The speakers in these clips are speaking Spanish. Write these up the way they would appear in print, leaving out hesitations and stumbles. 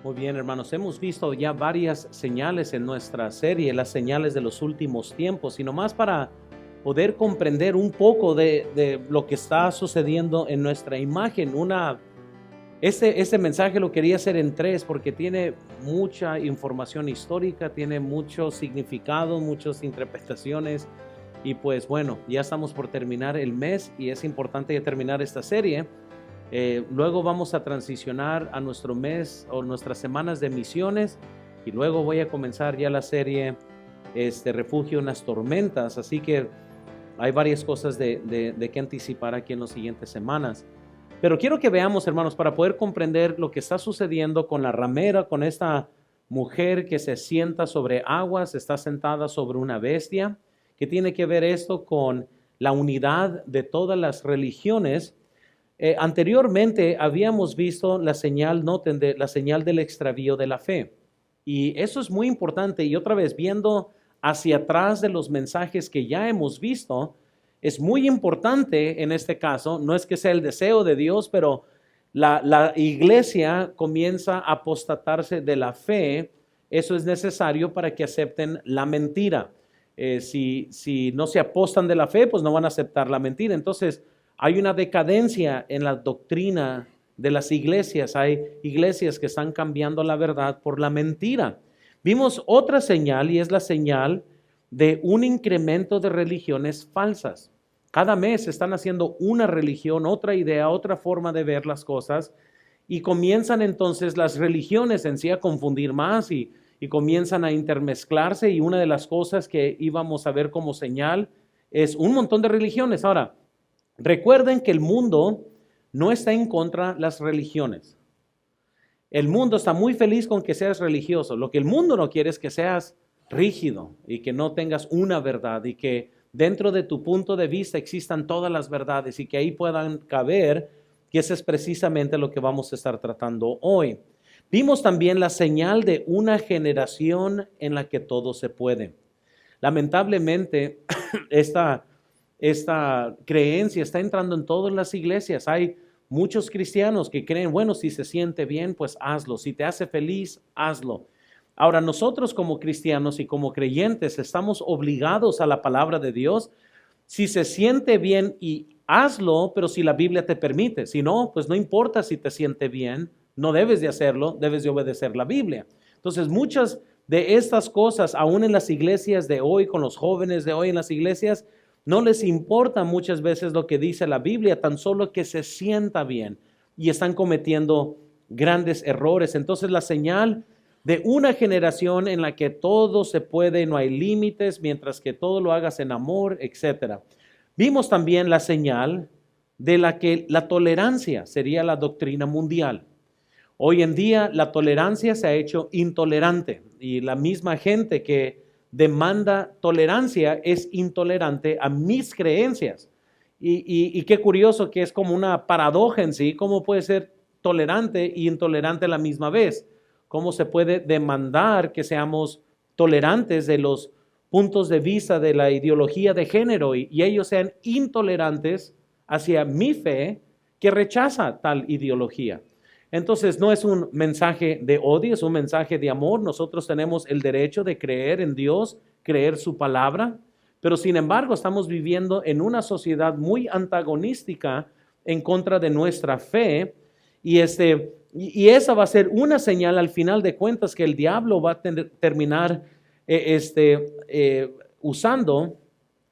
Muy bien, hermanos, hemos visto ya varias señales en nuestra serie, las señales de los últimos tiempos, y nomás para poder comprender un poco de lo que está sucediendo en nuestra imagen. Este mensaje lo quería hacer en tres porque tiene mucha información histórica, tiene mucho significado, muchas interpretaciones, y pues bueno, ya estamos por terminar el mes y es importante ya terminar esta serie. Luego vamos a transicionar a nuestro mes o nuestras semanas de misiones, y luego voy a comenzar ya la serie Refugio en las tormentas. Así que hay varias cosas de que anticipar aquí en las siguientes semanas. Pero quiero que veamos, hermanos, para poder comprender lo que está sucediendo con la ramera, con esta mujer que se sienta sobre aguas, está sentada sobre una bestia. ¿Qué tiene que ver esto con la unidad de todas las religiones? Anteriormente habíamos visto la señal, noten, la señal del extravío de la fe. Y eso es muy importante. Y otra vez, viendo hacia atrás de los mensajes que ya hemos visto, es muy importante en este caso, no es que sea el deseo de Dios, pero la iglesia comienza a apostatarse de la fe. Eso es necesario para que acepten la mentira. Si no se apostan de la fe, pues no van a aceptar la mentira. Entonces, hay una decadencia en la doctrina de las iglesias. Hay iglesias que están cambiando la verdad por la mentira. Vimos otra señal, y es la señal de un incremento de religiones falsas. Cada mes están haciendo una religión, otra idea, otra forma de ver las cosas, y comienzan entonces las religiones en sí a confundir más y comienzan a intermezclarse. Y una de las cosas que íbamos a ver como señal es un montón de religiones. Ahora, recuerden que el mundo no está en contra de las religiones. El mundo está muy feliz con que seas religioso. Lo que el mundo no quiere es que seas rígido y que no tengas una verdad, y que dentro de tu punto de vista existan todas las verdades y que ahí puedan caber, que ese es precisamente lo que vamos a estar tratando hoy. Vimos también la señal de una generación en la que todo se puede. Lamentablemente, esta creencia está entrando en todas las iglesias. Hay muchos cristianos que creen, bueno, si se siente bien, pues hazlo. Si te hace feliz, hazlo. Ahora, nosotros como cristianos y como creyentes estamos obligados a la palabra de Dios. Si se siente bien, y hazlo, pero si la Biblia te permite. Si no, pues no importa si te siente bien, no debes de hacerlo, debes de obedecer la Biblia. Entonces, muchas de estas cosas, aún en las iglesias de hoy, con los jóvenes de hoy en las iglesias, no les importa muchas veces lo que dice la Biblia, tan solo que se sienta bien, y están cometiendo grandes errores. Entonces, la señal de una generación en la que todo se puede, no hay límites, mientras que todo lo hagas en amor, etc. Vimos también la señal de la que la tolerancia sería la doctrina mundial. Hoy en día la tolerancia se ha hecho intolerante, y la misma gente que demanda tolerancia es intolerante a mis creencias. Y qué curioso que es como una paradoja en sí. ¿Cómo puede ser tolerante e intolerante a la misma vez? ¿Cómo se puede demandar que seamos tolerantes de los puntos de vista de la ideología de género, y ellos sean intolerantes hacia mi fe que rechaza tal ideología? Entonces, no es un mensaje de odio, es un mensaje de amor. Nosotros tenemos el derecho de creer en Dios, creer su palabra, pero sin embargo estamos viviendo en una sociedad muy antagonística en contra de nuestra fe, y esa va a ser una señal al final de cuentas que el diablo va a terminar usando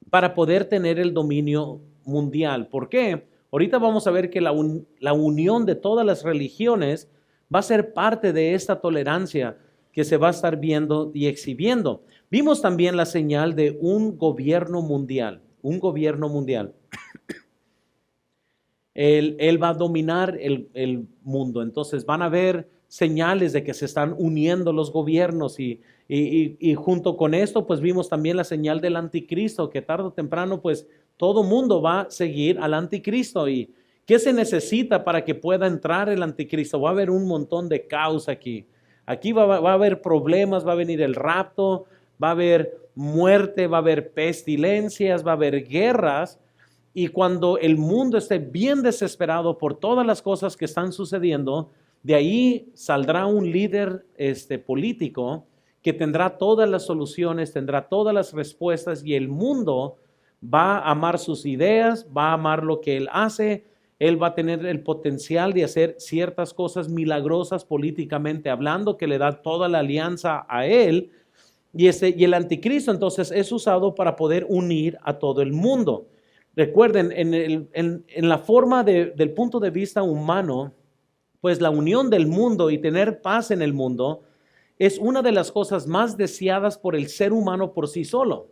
para poder tener el dominio mundial. ¿Por qué? Ahorita vamos a ver que la unión de todas las religiones va a ser parte de esta tolerancia que se va a estar viendo y exhibiendo. Vimos también la señal de un gobierno mundial, un gobierno mundial. Él va a dominar el mundo. Entonces van a haber señales de que se están uniendo los gobiernos, y junto con esto pues vimos también la señal del anticristo, que tarde o temprano pues todo mundo va a seguir al anticristo. ¿Y qué se necesita para que pueda entrar el anticristo? Va a haber un montón de caos aquí. Aquí va a haber problemas, va a venir el rapto, va a haber muerte, va a haber pestilencias, va a haber guerras. Y cuando el mundo esté bien desesperado por todas las cosas que están sucediendo, De ahí saldrá un líder político que tendrá todas las soluciones, tendrá todas las respuestas y el mundo va a amar sus ideas, va a amar lo que él hace, él va a tener el potencial de hacer ciertas cosas milagrosas políticamente hablando que le da toda la alianza a él. Y el anticristo entonces es usado para poder unir a todo el mundo. Recuerden, en la forma del punto de vista humano, pues la unión del mundo y tener paz en el mundo es una de las cosas más deseadas por el ser humano por sí solo.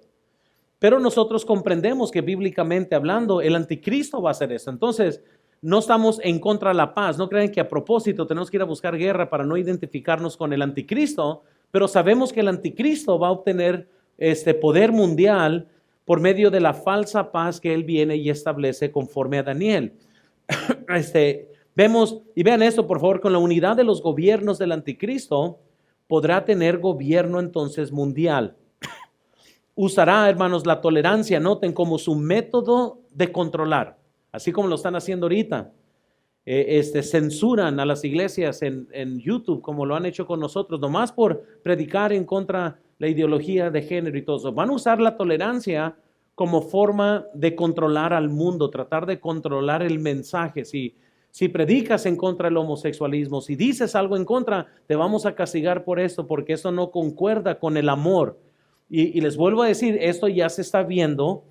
Pero nosotros comprendemos que bíblicamente hablando, el anticristo va a hacer eso. Entonces, no estamos en contra de la paz. No crean que a propósito tenemos que ir a buscar guerra para no identificarnos con el anticristo, pero sabemos que el anticristo va a obtener este poder mundial por medio de la falsa paz que él viene y establece conforme a Daniel. Vemos, y vean esto por favor, con la unidad de los gobiernos del anticristo, podrá tener gobierno entonces mundial. Usará, hermanos, la tolerancia, noten, como su método de controlar, así como lo están haciendo ahorita. Censuran a las iglesias en YouTube, como lo han hecho con nosotros, nomás por predicar en contra la ideología de género y todo eso. Van a usar la tolerancia como forma de controlar al mundo, tratar de controlar el mensaje. Si predicas en contra del homosexualismo, si dices algo en contra, te vamos a castigar por esto, porque eso no concuerda con el amor. Y les vuelvo a decir, esto ya se está viendo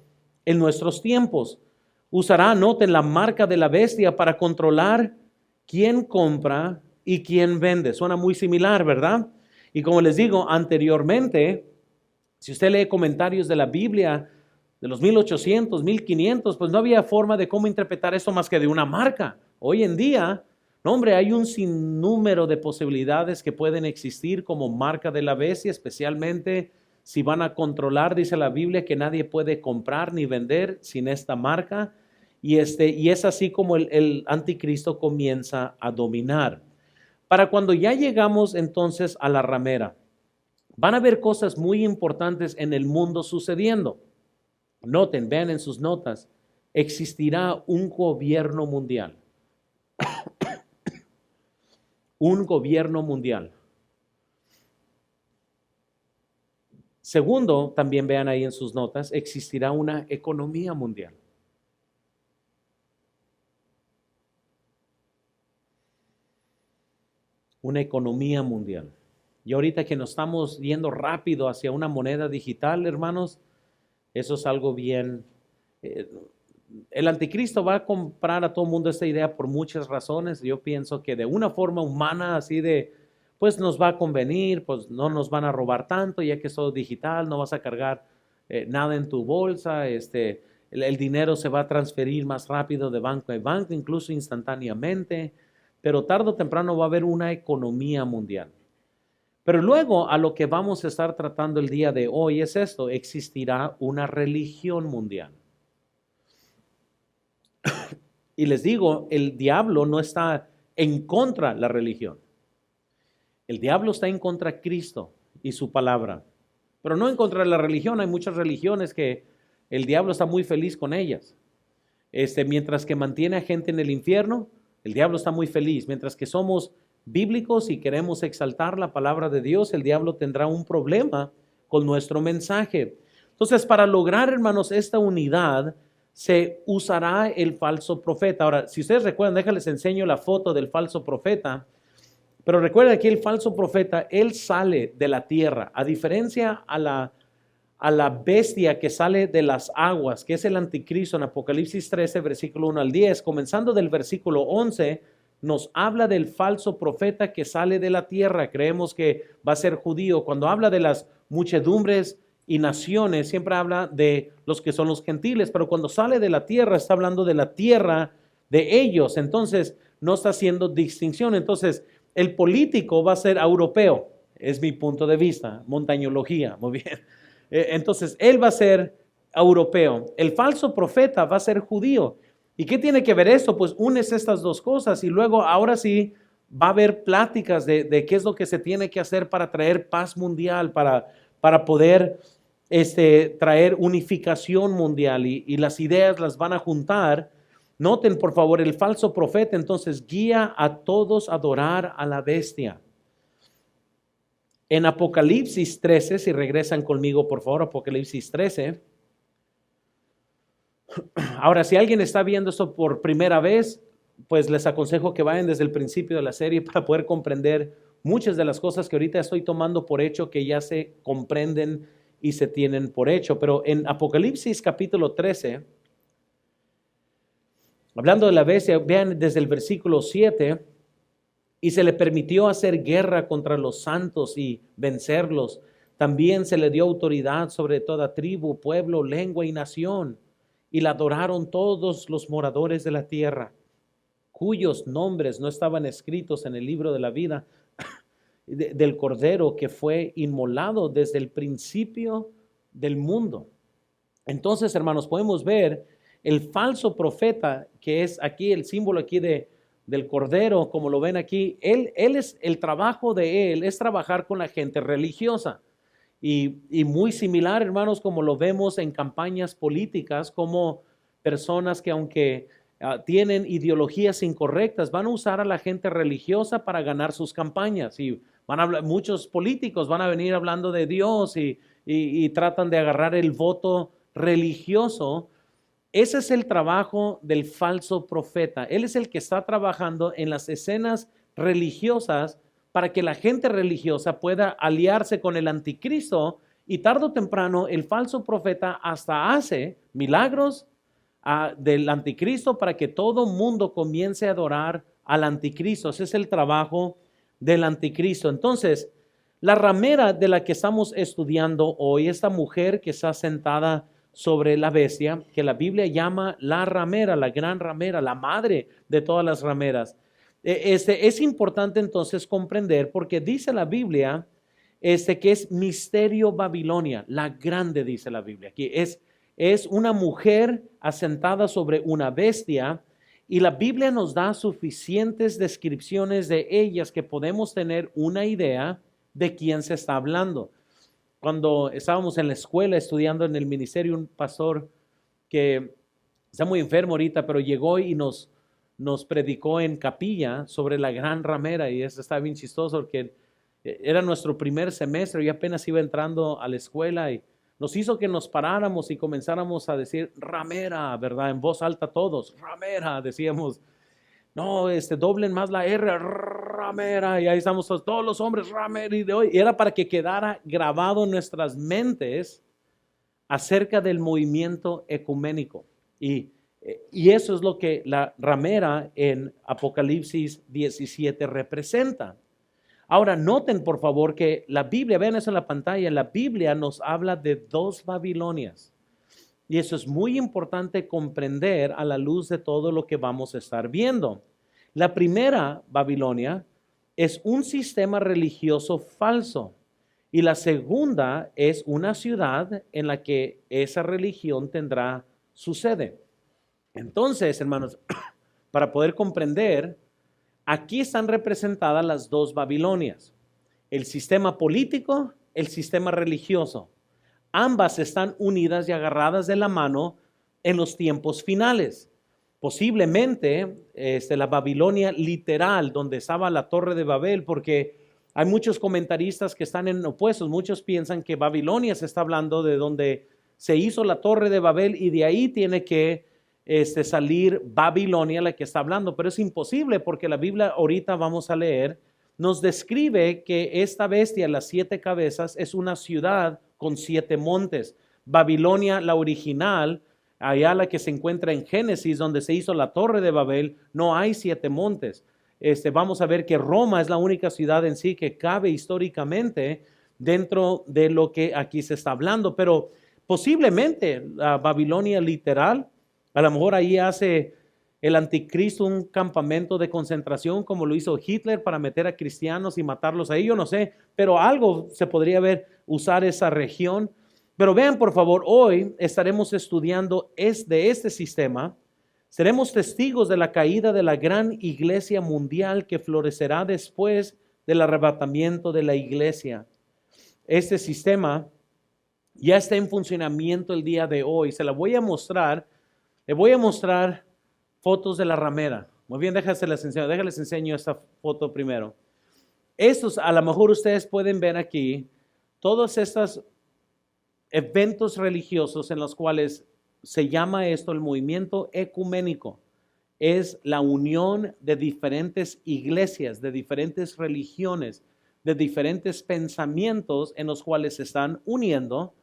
en nuestros tiempos. Usará, noten, la marca de la bestia para controlar quién compra y quién vende. Suena muy similar, ¿verdad? Y como les digo anteriormente, si usted lee comentarios de la Biblia de los 1800, 1500, pues no había forma de cómo interpretar eso más que de una marca. Hoy en día, no, hombre, hay un sinnúmero de posibilidades que pueden existir como marca de la bestia, especialmente si van a controlar, dice la Biblia, que nadie puede comprar ni vender sin esta marca. Y es así como el anticristo comienza a dominar. Para cuando ya llegamos entonces a la ramera, van a haber cosas muy importantes en el mundo sucediendo. Noten, vean en sus notas, existirá un gobierno mundial. Un gobierno mundial. Segundo, también vean ahí en sus notas, existirá una economía mundial. Una economía mundial. Y ahorita que nos estamos yendo rápido hacia una moneda digital, hermanos, eso es algo bien. El anticristo va a comprar a todo el mundo esta idea por muchas razones. Yo pienso que de una forma humana, así de, pues nos va a convenir, pues no nos van a robar tanto, ya que es todo digital, no vas a cargar nada en tu bolsa, el dinero se va a transferir más rápido de banco a banco, incluso instantáneamente, pero tarde o temprano va a haber una economía mundial. Pero luego a lo que vamos a estar tratando el día de hoy es esto: existirá una religión mundial. Y les digo, el diablo no está en contra de la religión. El diablo está en contra de Cristo y su palabra, pero no en contra de la religión. Hay muchas religiones que el diablo está muy feliz con ellas. Mientras que mantiene a gente en el infierno, el diablo está muy feliz. Mientras que somos bíblicos y queremos exaltar la palabra de Dios, el diablo tendrá un problema con nuestro mensaje. Entonces, para lograr, hermanos, esta unidad, se usará el falso profeta. Ahora, si ustedes recuerdan, déjenles enseño la foto del falso profeta. Pero recuerden que el falso profeta, él sale de la tierra, a diferencia a la bestia que sale de las aguas, que es el anticristo en Apocalipsis 13, versículo 1 al 10. Comenzando del versículo 11, nos habla del falso profeta que sale de la tierra. Creemos que va a ser judío. Cuando habla de las muchedumbres y naciones, siempre habla de los que son los gentiles, pero cuando sale de la tierra, está hablando de la tierra de ellos. Entonces, no está haciendo distinción. Entonces, el político va a ser europeo, es mi punto de vista, montañología, muy bien. Entonces, él va a ser europeo. El falso profeta va a ser judío. ¿Y qué tiene que ver esto? Pues unes estas dos cosas y luego ahora sí va a haber pláticas de qué es lo que se tiene que hacer para traer paz mundial, para poder traer unificación mundial y las ideas las van a juntar. Noten por favor, el falso profeta entonces guía a todos a adorar a la bestia. En Apocalipsis 13, si regresan conmigo por favor, Apocalipsis 13. Ahora, si alguien está viendo esto por primera vez, pues les aconsejo que vayan desde el principio de la serie para poder comprender muchas de las cosas que ahorita estoy tomando por hecho, que ya se comprenden y se tienen por hecho. Pero en Apocalipsis capítulo 13, hablando de la bestia, vean desde el versículo 7, y se le permitió hacer guerra contra los santos y vencerlos. También se le dio autoridad sobre toda tribu, pueblo, lengua y nación. Y la adoraron todos los moradores de la tierra, cuyos nombres no estaban escritos en el libro de la vida del Cordero que fue inmolado desde el principio del mundo. Entonces, hermanos, podemos ver el falso profeta, que es aquí el símbolo aquí del Cordero, como lo ven aquí. Él es, el trabajo de él es trabajar con la gente religiosa. Y muy similar, hermanos, como lo vemos en campañas políticas, como personas que aunque tienen ideologías incorrectas, van a usar a la gente religiosa para ganar sus campañas. Y van a hablar, muchos políticos van a venir hablando de Dios y tratan de agarrar el voto religioso. Ese es el trabajo del falso profeta. Él es el que está trabajando en las escenas religiosas para que la gente religiosa pueda aliarse con el anticristo, y tarde o temprano el falso profeta hasta hace milagros del anticristo para que todo mundo comience a adorar al anticristo. Ese es el trabajo del anticristo. Entonces, la ramera de la que estamos estudiando hoy, esta mujer que está sentada sobre la bestia, que la Biblia llama la ramera, la gran ramera, la madre de todas las rameras. Es importante entonces comprender, porque dice la Biblia que es misterio Babilonia, la grande, dice la Biblia. Aquí es una mujer asentada sobre una bestia, y la Biblia nos da suficientes descripciones de ellas que podemos tener una idea de quién se está hablando. Cuando estábamos en la escuela estudiando en el ministerio, un pastor que está muy enfermo ahorita, pero llegó y nos predicó en capilla sobre la gran ramera, y eso está bien chistoso porque era nuestro primer semestre y apenas iba entrando a la escuela, y nos hizo que nos paráramos y comenzáramos a decir ramera, ¿verdad? En voz alta todos, ramera, decíamos. No, doblen más la R, ramera, y ahí estamos todos los hombres, ramera, y de hoy. Y era para que quedara grabado en nuestras mentes acerca del movimiento ecuménico. Y eso es lo que la ramera en Apocalipsis 17 representa. Ahora, noten por favor que la Biblia, vean eso en la pantalla, la Biblia nos habla de dos Babilonias. Y eso es muy importante comprender a la luz de todo lo que vamos a estar viendo. La primera Babilonia es un sistema religioso falso. Y la segunda es una ciudad en la que esa religión tendrá su sede. Entonces, hermanos, para poder comprender, aquí están representadas las dos Babilonias: el sistema político, el sistema religioso. Ambas están unidas y agarradas de la mano en los tiempos finales. Posiblemente la Babilonia literal, donde estaba la Torre de Babel, porque hay muchos comentaristas que están en opuestos. Muchos piensan que Babilonia se está hablando de donde se hizo la Torre de Babel, y de ahí tiene que salir Babilonia, la que está hablando, pero es imposible, porque la Biblia ahorita vamos a leer, nos describe que esta bestia, las 7 cabezas, es una ciudad con 7 montes. Babilonia, la original, allá la que se encuentra en Génesis, donde se hizo la Torre de Babel, no hay 7 montes. Vamos a ver que Roma es la única ciudad en sí que cabe históricamente dentro de lo que aquí se está hablando, pero posiblemente la Babilonia literal, a lo mejor ahí hace el anticristo un campamento de concentración como lo hizo Hitler para meter a cristianos y matarlos ahí, yo no sé, pero algo se podría ver, usar esa región. Pero vean por favor, hoy estaremos estudiando de este sistema. Seremos testigos de la caída de la gran iglesia mundial que florecerá después del arrebatamiento de la iglesia. Este sistema ya está en funcionamiento el día de hoy. Se la voy a mostrar. Le voy a mostrar fotos de la ramera. Muy bien, déjales enseño esta foto primero. Estos, a lo mejor ustedes pueden ver aquí, todos estos eventos religiosos en los cuales se llama esto el movimiento ecuménico. Es la unión de diferentes iglesias, de diferentes religiones, de diferentes pensamientos en los cuales se están uniendo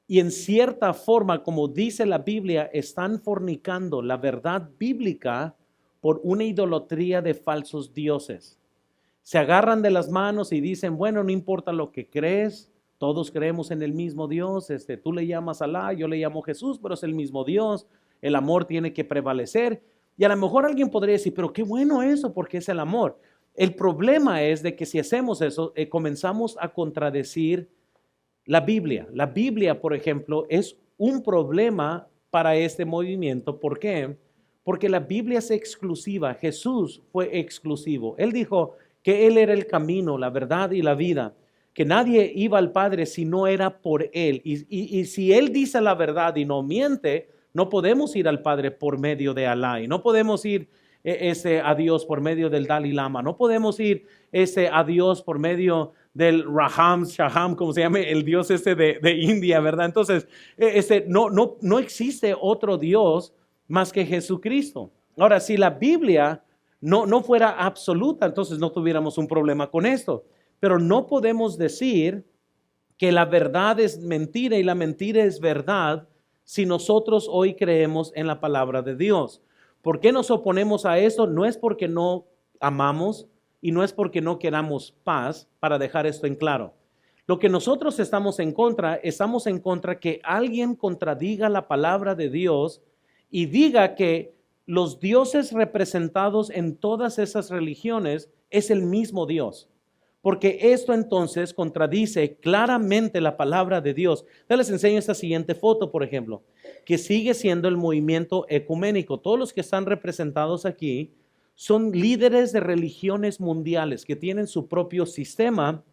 y en cierta forma, como dice la Biblia, están fornicando la verdad bíblica por una idolatría de falsos dioses. Se agarran de las manos y dicen, bueno, no importa lo que crees, todos creemos en el mismo Dios, tú le llamas Alá, yo le llamo Jesús, pero es el mismo Dios, el amor tiene que prevalecer. Y a lo mejor alguien podría decir, pero qué bueno eso, porque es el amor. El problema es de que si hacemos eso, comenzamos a contradecir la Biblia. La Biblia, por ejemplo, es un problema para este movimiento. ¿Por qué? Porque la Biblia es exclusiva. Jesús fue exclusivo. Él dijo que Él era el camino, la verdad y la vida, que nadie iba al Padre si no era por Él. Y si Él dice la verdad y no miente, no podemos ir al Padre por medio de Alá. Y no podemos ir a Dios por medio del Dalai Lama. No podemos ir a Dios por medio del Raham, Shaham, como se llame, el Dios de India, ¿verdad? Entonces, no existe otro Dios más que Jesucristo. Ahora, si la Biblia no fuera absoluta, entonces no tuviéramos un problema con esto. Pero no podemos decir que la verdad es mentira y la mentira es verdad si nosotros hoy creemos en la palabra de Dios. ¿Por qué nos oponemos a esto? No es porque no amamos y no es porque no queramos paz, para dejar esto en claro. Lo que nosotros estamos en contra que alguien contradiga la palabra de Dios y diga que los dioses representados en todas esas religiones es el mismo Dios. Porque esto entonces contradice claramente la palabra de Dios. Les enseño esta siguiente foto, por ejemplo, que sigue siendo el movimiento ecuménico. Todos los que están representados aquí son líderes de religiones mundiales que tienen su propio sistema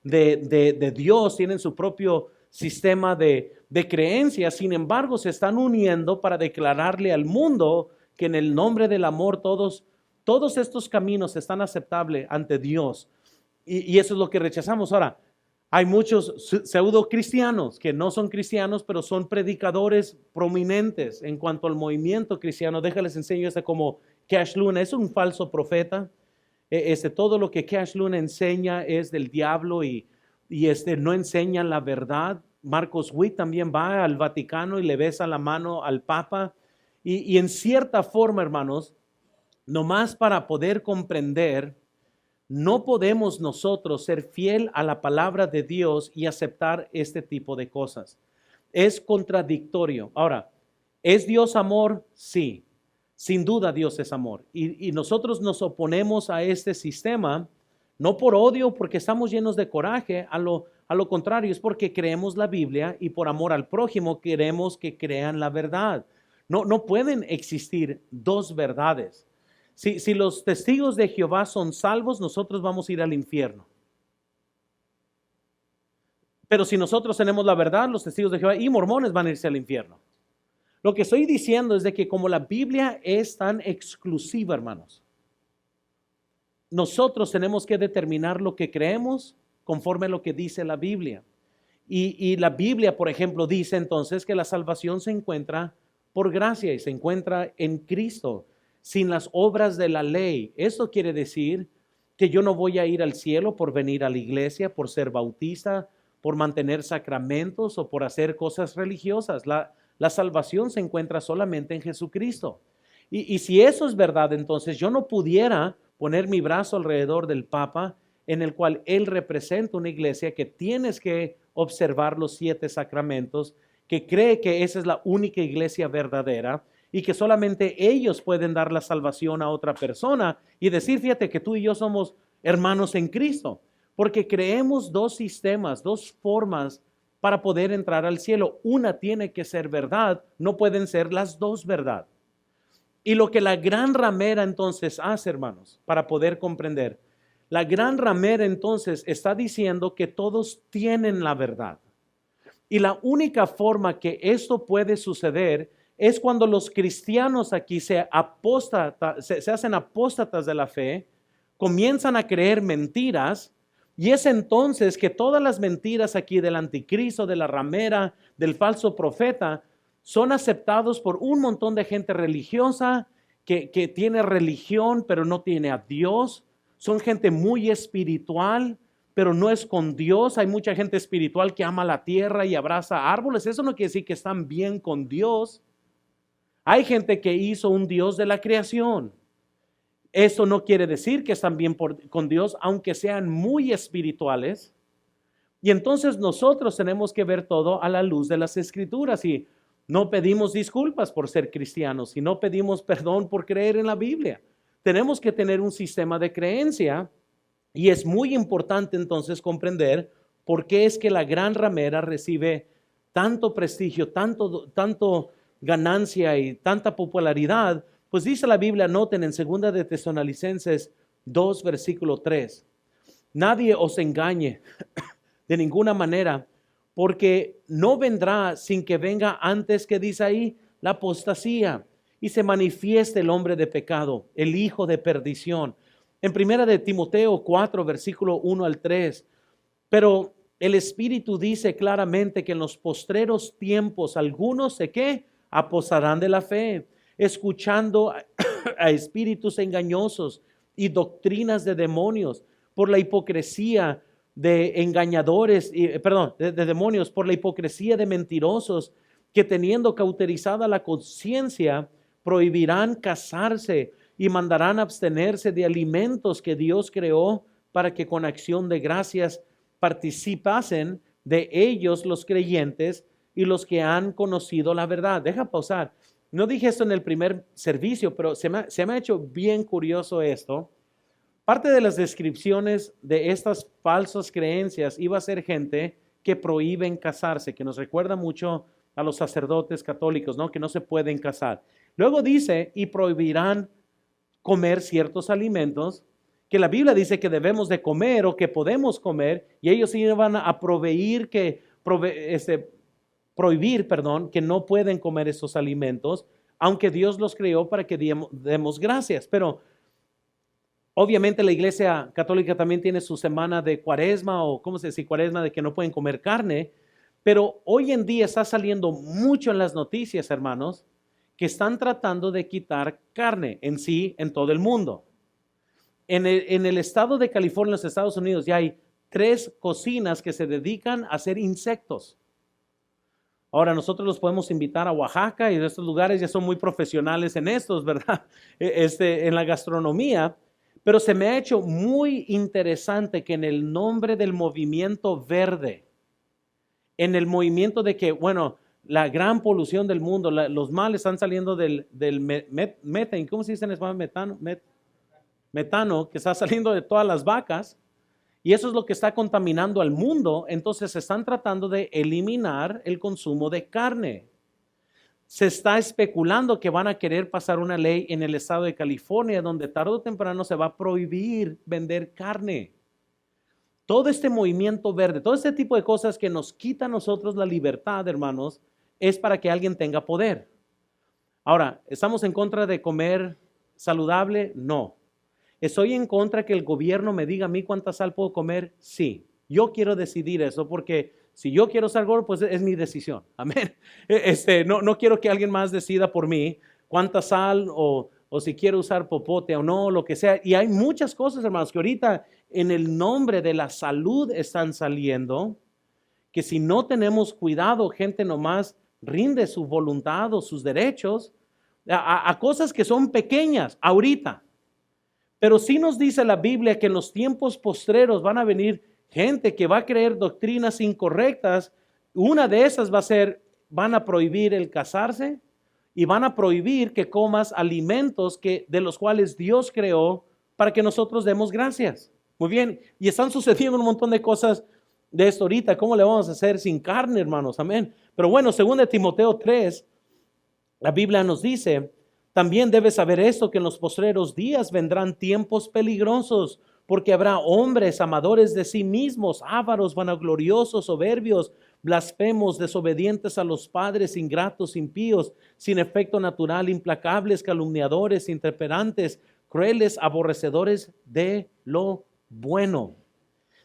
de Dios, tienen su propio sistema de creencias. Sin embargo, se están uniendo para declararle al mundo que en el nombre del amor todos estos caminos están aceptables ante Dios. Y eso es lo que rechazamos. Ahora, hay muchos pseudo cristianos que no son cristianos, pero son predicadores prominentes en cuanto al movimiento cristiano. Déjales enseño como Cash Luna. Es un falso profeta. Todo lo que Cash Luna enseña es del diablo y no enseña la verdad. Marcos Witt también va al Vaticano y le besa la mano al Papa. Y en cierta forma, hermanos, nomás para poder comprender, no podemos nosotros ser fiel a la palabra de Dios y aceptar este tipo de cosas. Es contradictorio. Ahora, ¿es Dios amor? Sí, sin duda Dios es amor. Y nosotros nos oponemos a este sistema, no por odio, porque estamos llenos de coraje, a lo contrario, es porque creemos la Biblia y por amor al prójimo queremos que crean la verdad. No pueden existir dos verdades. Si los testigos de Jehová son salvos, nosotros vamos a ir al infierno. Pero si nosotros tenemos la verdad, los testigos de Jehová y mormones van a irse al infierno. Lo que estoy diciendo es de que como la Biblia es tan exclusiva, hermanos, nosotros tenemos que determinar lo que creemos conforme a lo que dice la Biblia. Y la Biblia, por ejemplo, dice entonces que la salvación se encuentra por gracia y se encuentra en Cristo, sin las obras de la ley. Eso quiere decir que yo no voy a ir al cielo por venir a la iglesia, por ser bautista, por mantener sacramentos o por hacer cosas religiosas. La salvación se encuentra solamente en Jesucristo. Y si eso es verdad, entonces yo no pudiera poner mi brazo alrededor del Papa, en el cual él representa una iglesia que tienes que observar los 7 sacramentos, que cree que esa es la única iglesia verdadera y que solamente ellos pueden dar la salvación a otra persona y decir, fíjate que tú y yo somos hermanos en Cristo, porque creemos 2 sistemas, 2 formas para poder entrar al cielo. Una tiene que ser verdad, no pueden ser las 2 verdad. Y lo que la gran ramera entonces hace, hermanos, para poder comprender, la gran ramera entonces está diciendo que todos tienen la verdad. Y la única forma que esto puede suceder es cuando los cristianos aquí se hacen apóstatas de la fe, comienzan a creer mentiras, y es entonces que todas las mentiras aquí del anticristo, de la ramera, del falso profeta, son aceptados por un montón de gente religiosa que tiene religión pero no tiene a Dios. Son gente muy espiritual pero no es con Dios. Hay mucha gente espiritual que ama la tierra y abraza árboles. Eso no quiere decir que están bien con Dios. Hay gente que hizo un Dios de la creación. Eso no quiere decir que están bien con Dios, aunque sean muy espirituales. Y entonces nosotros tenemos que ver todo a la luz de las Escrituras, y no pedimos disculpas por ser cristianos y no pedimos perdón por creer en la Biblia. Tenemos que tener un sistema de creencia, y es muy importante entonces comprender por qué es que la gran ramera recibe tanto prestigio, tanto ganancia y tanta popularidad. Pues dice la Biblia, noten en 2 de Tesalonicenses 2, versículo 3. Nadie os engañe de ninguna manera, porque no vendrá sin que venga antes, que dice ahí, la apostasía, y se manifieste el hombre de pecado, el hijo de perdición. En 1 de Timoteo 4, versículo 1 al 3, pero el Espíritu dice claramente que en los postreros tiempos algunos ¿qué? Apostarán de la fe, escuchando a espíritus engañosos y doctrinas de demonios, por la hipocresía de engañadores, de demonios, por la hipocresía de mentirosos, que teniendo cauterizada la conciencia, prohibirán casarse y mandarán abstenerse de alimentos que Dios creó, para que con acción de gracias participasen de ellos los creyentes y los que han conocido la verdad. Deja pausar. No dije esto en el primer servicio, pero se me ha hecho bien curioso esto. Parte de las descripciones de estas falsas creencias iba a ser gente que prohíben casarse, que nos recuerda mucho a los sacerdotes católicos, ¿no? Que no se pueden casar. Luego dice, y prohibirán comer ciertos alimentos que la Biblia dice que debemos de comer o que podemos comer, y ellos iban a prohibir que no pueden comer esos alimentos, aunque Dios los creó para que demos gracias. Pero obviamente la Iglesia Católica también tiene su semana de Cuaresma, o ¿cómo se dice? Cuaresma, de que no pueden comer carne. Pero hoy en día está saliendo mucho en las noticias, hermanos, que están tratando de quitar carne en todo el mundo. En el estado de California, en los Estados Unidos, ya hay 3 cocinas que se dedican a hacer insectos. Ahora nosotros los podemos invitar a Oaxaca, y de estos lugares ya son muy profesionales en estos, ¿verdad? En la gastronomía. Pero se me ha hecho muy interesante que en el nombre del movimiento verde, en el movimiento de que, bueno, la gran polución del mundo, los males están saliendo del metano, ¿cómo se dice en español? Metano, que está saliendo de todas las vacas, y eso es lo que está contaminando al mundo. Entonces se están tratando de eliminar el consumo de carne. Se está especulando que van a querer pasar una ley en el estado de California, donde tarde o temprano se va a prohibir vender carne. Todo este movimiento verde, todo este tipo de cosas que nos quita a nosotros la libertad, hermanos, es para que alguien tenga poder. Ahora, ¿estamos en contra de comer saludable? No. ¿Estoy en contra que el gobierno me diga a mí cuánta sal puedo comer? Sí. Yo quiero decidir eso, porque si yo quiero ser gordo, pues es mi decisión. Amén. No quiero que alguien más decida por mí cuánta sal o si quiero usar popote o no, lo que sea. Y hay muchas cosas, hermanos, que ahorita en el nombre de la salud están saliendo, que si no tenemos cuidado, gente nomás rinde su voluntad o sus derechos a cosas que son pequeñas ahorita. Pero sí nos dice la Biblia que en los tiempos postreros van a venir gente que va a creer doctrinas incorrectas. Una de esas va a ser, van a prohibir el casarse, y van a prohibir que comas alimentos de los cuales Dios creó para que nosotros demos gracias. Muy bien, y están sucediendo un montón de cosas de esto ahorita. ¿Cómo le vamos a hacer sin carne, hermanos? Amén. Pero bueno, según de Timoteo 3, la Biblia nos dice, también debes saber esto, que en los postreros días vendrán tiempos peligrosos, porque habrá hombres amadores de sí mismos, ávaros, vanagloriosos, soberbios, blasfemos, desobedientes a los padres, ingratos, impíos, sin efecto natural, implacables, calumniadores, intemperantes, crueles, aborrecedores de lo bueno.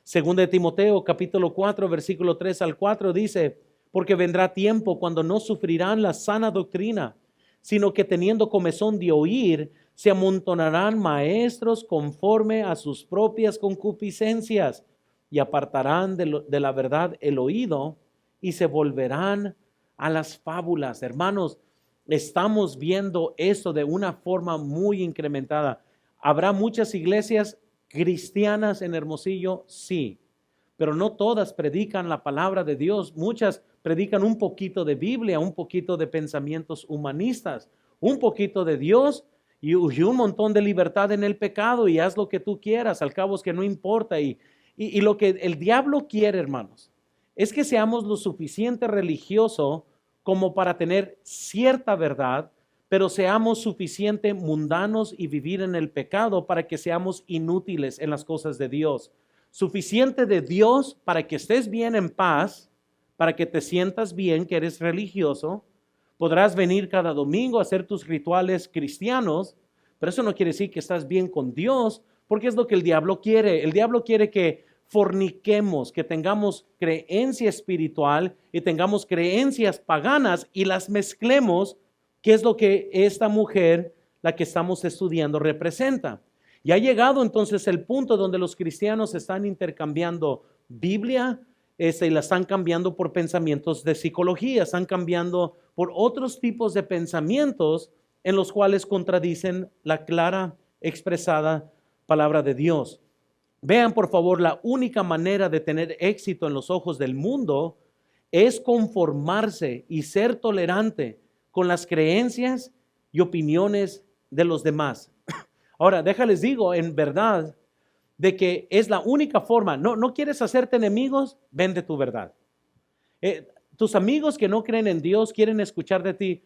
Segunda de Timoteo, capítulo 4, versículo 3 al 4 dice, porque vendrá tiempo cuando no sufrirán la sana doctrina, sino que teniendo comezón de oír, se amontonarán maestros conforme a sus propias concupiscencias y apartarán de la verdad el oído y se volverán a las fábulas. Hermanos, estamos viendo esto de una forma muy incrementada. ¿Habrá muchas iglesias cristianas en Hermosillo? Sí, pero no todas predican la palabra de Dios. Muchas predican un poquito de Biblia, un poquito de pensamientos humanistas, un poquito de Dios y un montón de libertad en el pecado y haz lo que tú quieras, al cabo es que no importa. Y lo que el diablo quiere, hermanos, es que seamos lo suficiente religioso como para tener cierta verdad, pero seamos suficiente mundanos y vivir en el pecado para que seamos inútiles en las cosas de Dios. Suficiente de Dios para que estés bien en paz, para que te sientas bien, que eres religioso. Podrás venir cada domingo a hacer tus rituales cristianos, pero eso no quiere decir que estás bien con Dios, porque es lo que el diablo quiere. El diablo quiere que forniquemos, que tengamos creencia espiritual y tengamos creencias paganas y las mezclemos, que es lo que esta mujer, la que estamos estudiando, representa. Y ha llegado entonces el punto donde los cristianos están intercambiando Biblia y la están cambiando por pensamientos de psicología, están cambiando por otros tipos de pensamientos en los cuales contradicen la clara expresada palabra de Dios. Vean por favor, la única manera de tener éxito en los ojos del mundo es conformarse y ser tolerante con las creencias y opiniones de los demás. Ahora, déjales digo, en verdad, de que es la única forma. No quieres hacerte enemigos, vende tu verdad. Tus amigos que no creen en Dios quieren escuchar de ti,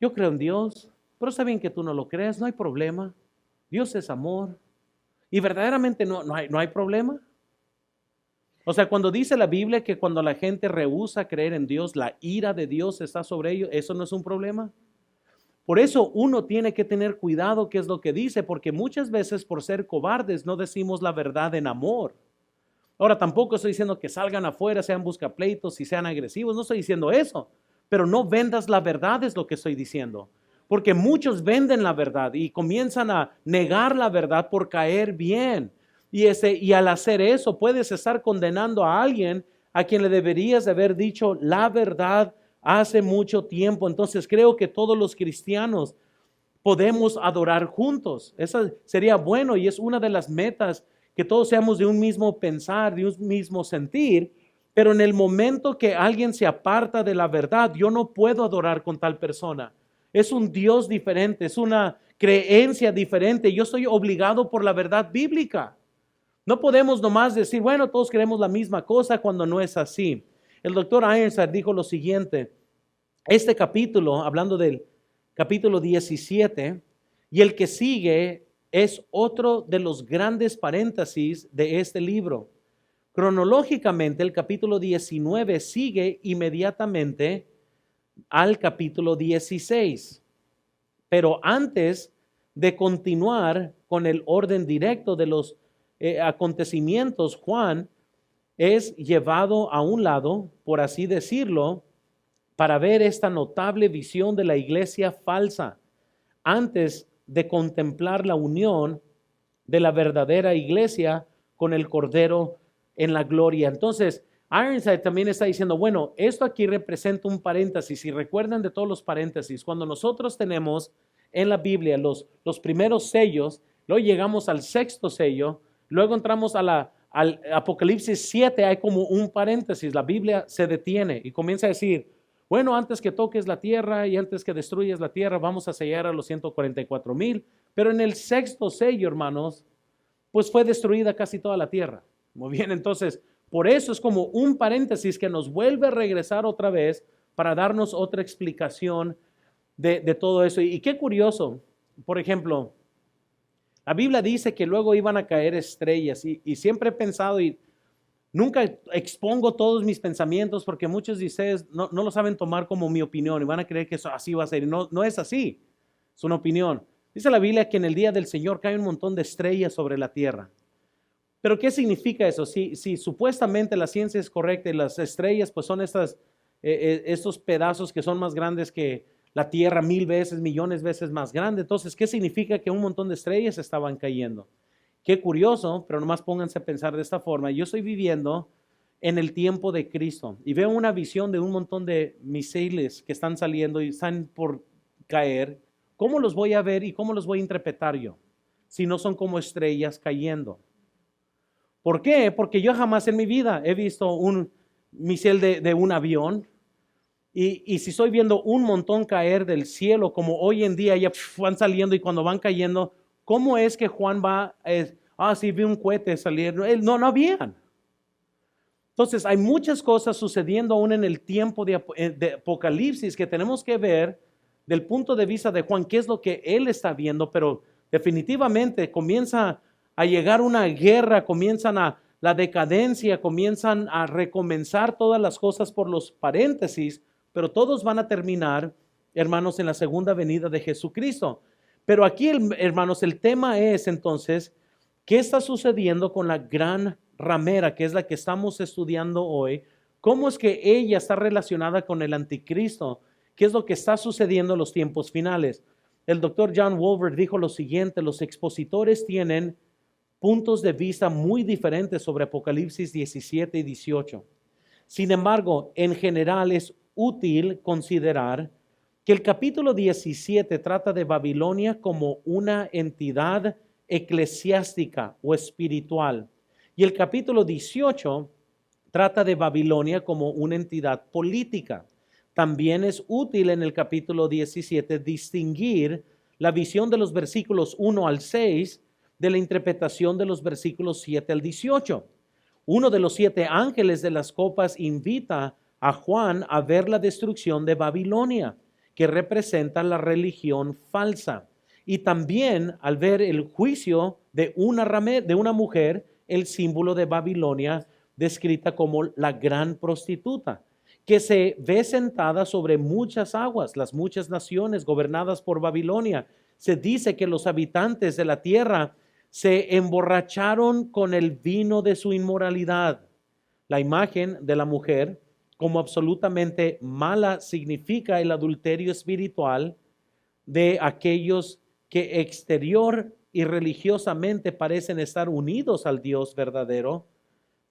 yo creo en Dios, pero está bien que tú no lo creas, no hay problema. Dios es amor. Y verdaderamente no hay problema. O sea, cuando dice la Biblia que cuando la gente rehúsa creer en Dios, la ira de Dios está sobre ellos, ¿eso no es un problema? Por eso uno tiene que tener cuidado qué es lo que dice, porque muchas veces por ser cobardes no decimos la verdad en amor. Ahora tampoco estoy diciendo que salgan afuera, sean buscapleitos y sean agresivos, no estoy diciendo eso, pero no vendas la verdad es lo que estoy diciendo. Porque muchos venden la verdad y comienzan a negar la verdad por caer bien. Y al hacer eso puedes estar condenando a alguien a quien le deberías de haber dicho la verdad hace mucho tiempo. Entonces creo que todos los cristianos podemos adorar juntos. Eso sería bueno y es una de las metas, que todos seamos de un mismo pensar, de un mismo sentir. Pero en el momento que alguien se aparta de la verdad, yo no puedo adorar con tal persona. Es un Dios diferente, es una creencia diferente. Yo soy obligado por la verdad bíblica. No podemos nomás decir, bueno, todos creemos la misma cosa cuando no es así. El doctor Ironside dijo lo siguiente, este capítulo, hablando del capítulo 17, y el que sigue es otro de los grandes paréntesis de este libro. Cronológicamente, el capítulo 19 sigue inmediatamente al capítulo 16. Pero antes de continuar con el orden directo de los acontecimientos, Juan es llevado a un lado, por así decirlo, para ver esta notable visión de la iglesia falsa, antes de contemplar la unión de la verdadera iglesia con el Cordero en la gloria. Entonces, Ironside también está diciendo, bueno, esto aquí representa un paréntesis. Si recuerdan de todos los paréntesis, cuando nosotros tenemos en la Biblia los primeros sellos, luego llegamos al sexto sello, luego entramos al Apocalipsis 7, hay como un paréntesis, la Biblia se detiene y comienza a decir, bueno, antes que toques la tierra y antes que destruyas la tierra, vamos a sellar a los 144,000. Pero en el sexto sello, hermanos, pues fue destruida casi toda la tierra. Muy bien, entonces, por eso es como un paréntesis que nos vuelve a regresar otra vez para darnos otra explicación de todo eso. Y qué curioso, por ejemplo, la Biblia dice que luego iban a caer estrellas y siempre he pensado, y Nunca expongo todos mis pensamientos porque muchos de ustedes no lo saben tomar como mi opinión y van a creer que eso así va a ser. No, no es así, es una opinión. Dice la Biblia que en el día del Señor cae un montón de estrellas sobre la tierra. Pero ¿qué significa eso? Si supuestamente la ciencia es correcta y las estrellas pues son estos pedazos que son más grandes que la tierra 1000 veces, millones de veces más grande. Entonces, ¿qué significa que un montón de estrellas estaban cayendo? Qué curioso, pero nomás pónganse a pensar de esta forma. Yo estoy viviendo en el tiempo de Cristo y veo una visión de un montón de misiles que están saliendo y están por caer. ¿Cómo los voy a ver y cómo los voy a interpretar yo? Si no son como estrellas cayendo. ¿Por qué? Porque yo jamás en mi vida he visto un misil de un avión. Y si estoy viendo un montón caer del cielo, como hoy en día ya van saliendo y cuando van cayendo, ¿cómo es que Juan va? Sí, vi un cohete salir. No habían. Entonces, hay muchas cosas sucediendo aún en el tiempo de Apocalipsis que tenemos que ver del punto de vista de Juan, qué es lo que él está viendo, pero definitivamente comienza a llegar una guerra, la decadencia, comienzan a recomenzar todas las cosas por los paréntesis, pero todos van a terminar, hermanos, en la segunda venida de Jesucristo. Pero aquí, hermanos, el tema es entonces, ¿qué está sucediendo con la gran ramera, que es la que estamos estudiando hoy? ¿Cómo es que ella está relacionada con el anticristo? ¿Qué es lo que está sucediendo en los tiempos finales? El doctor John Walvoord dijo lo siguiente: los expositores tienen puntos de vista muy diferentes sobre Apocalipsis 17 y 18. Sin embargo, en general es útil considerar que el capítulo 17 trata de Babilonia como una entidad eclesiástica o espiritual. Y el capítulo 18 trata de Babilonia como una entidad política. También es útil en el capítulo 17 distinguir la visión de los versículos 1 al 6 de la interpretación de los versículos 7 al 18. Uno de los 7 ángeles de las copas invita a Juan a ver la destrucción de Babilonia, que representa la religión falsa. Y también al ver el juicio de una mujer, el símbolo de Babilonia, descrita como la gran prostituta, que se ve sentada sobre muchas aguas, las muchas naciones gobernadas por Babilonia. Se dice que los habitantes de la tierra se emborracharon con el vino de su inmoralidad. La imagen de la mujer como absolutamente mala significa el adulterio espiritual de aquellos que exterior y religiosamente parecen estar unidos al Dios verdadero,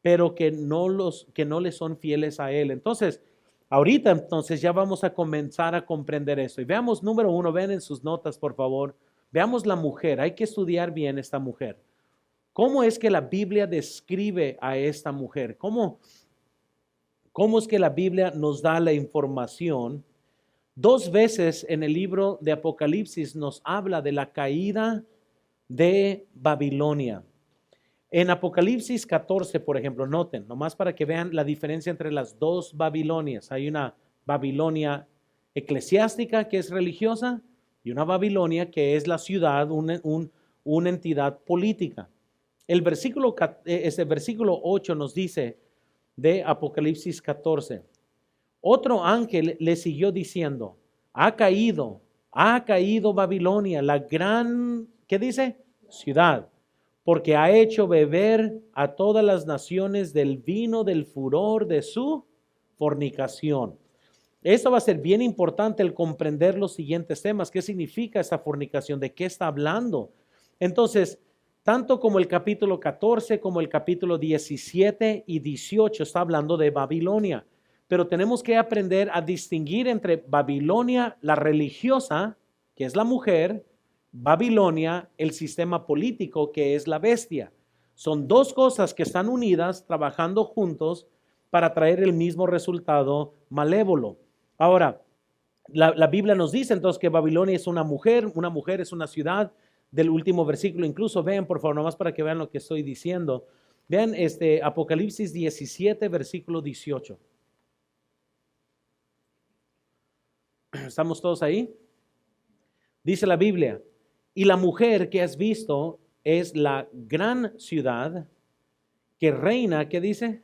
pero que no les son fieles a Él. Entonces, ahorita entonces ya vamos a comenzar a comprender eso. Y veamos, número 1, ven en sus notas, por favor. Veamos la mujer. Hay que estudiar bien esta mujer. ¿Cómo es que la Biblia describe a esta mujer? ¿Cómo es que la Biblia nos da la información? 2 veces en el libro de Apocalipsis nos habla de la caída de Babilonia. En Apocalipsis 14, por ejemplo, noten, nomás para que vean la diferencia entre las dos Babilonias. Hay una Babilonia eclesiástica que es religiosa y una Babilonia que es la ciudad, una entidad política. El versículo 8 nos dice de Apocalipsis 14. Otro ángel le siguió diciendo: ha caído Babilonia, la gran, ¿qué dice? Ciudad, porque ha hecho beber a todas las naciones del vino del furor de su fornicación. Esto va a ser bien importante el comprender los siguientes temas. ¿Qué significa esta fornicación? ¿De qué está hablando? Entonces, tanto como el capítulo 14 como el capítulo 17 y 18 está hablando de Babilonia. Pero tenemos que aprender a distinguir entre Babilonia, la religiosa, que es la mujer, Babilonia, el sistema político, que es la bestia. Son dos cosas que están unidas, trabajando juntos para traer el mismo resultado malévolo. Ahora, la Biblia nos dice entonces que Babilonia es una mujer es una ciudad. Del último versículo, incluso vean, por favor, nomás para que vean lo que estoy diciendo. Vean Apocalipsis 17, versículo 18. ¿Estamos todos ahí? Dice la Biblia: y la mujer que has visto es la gran ciudad que reina, ¿qué dice?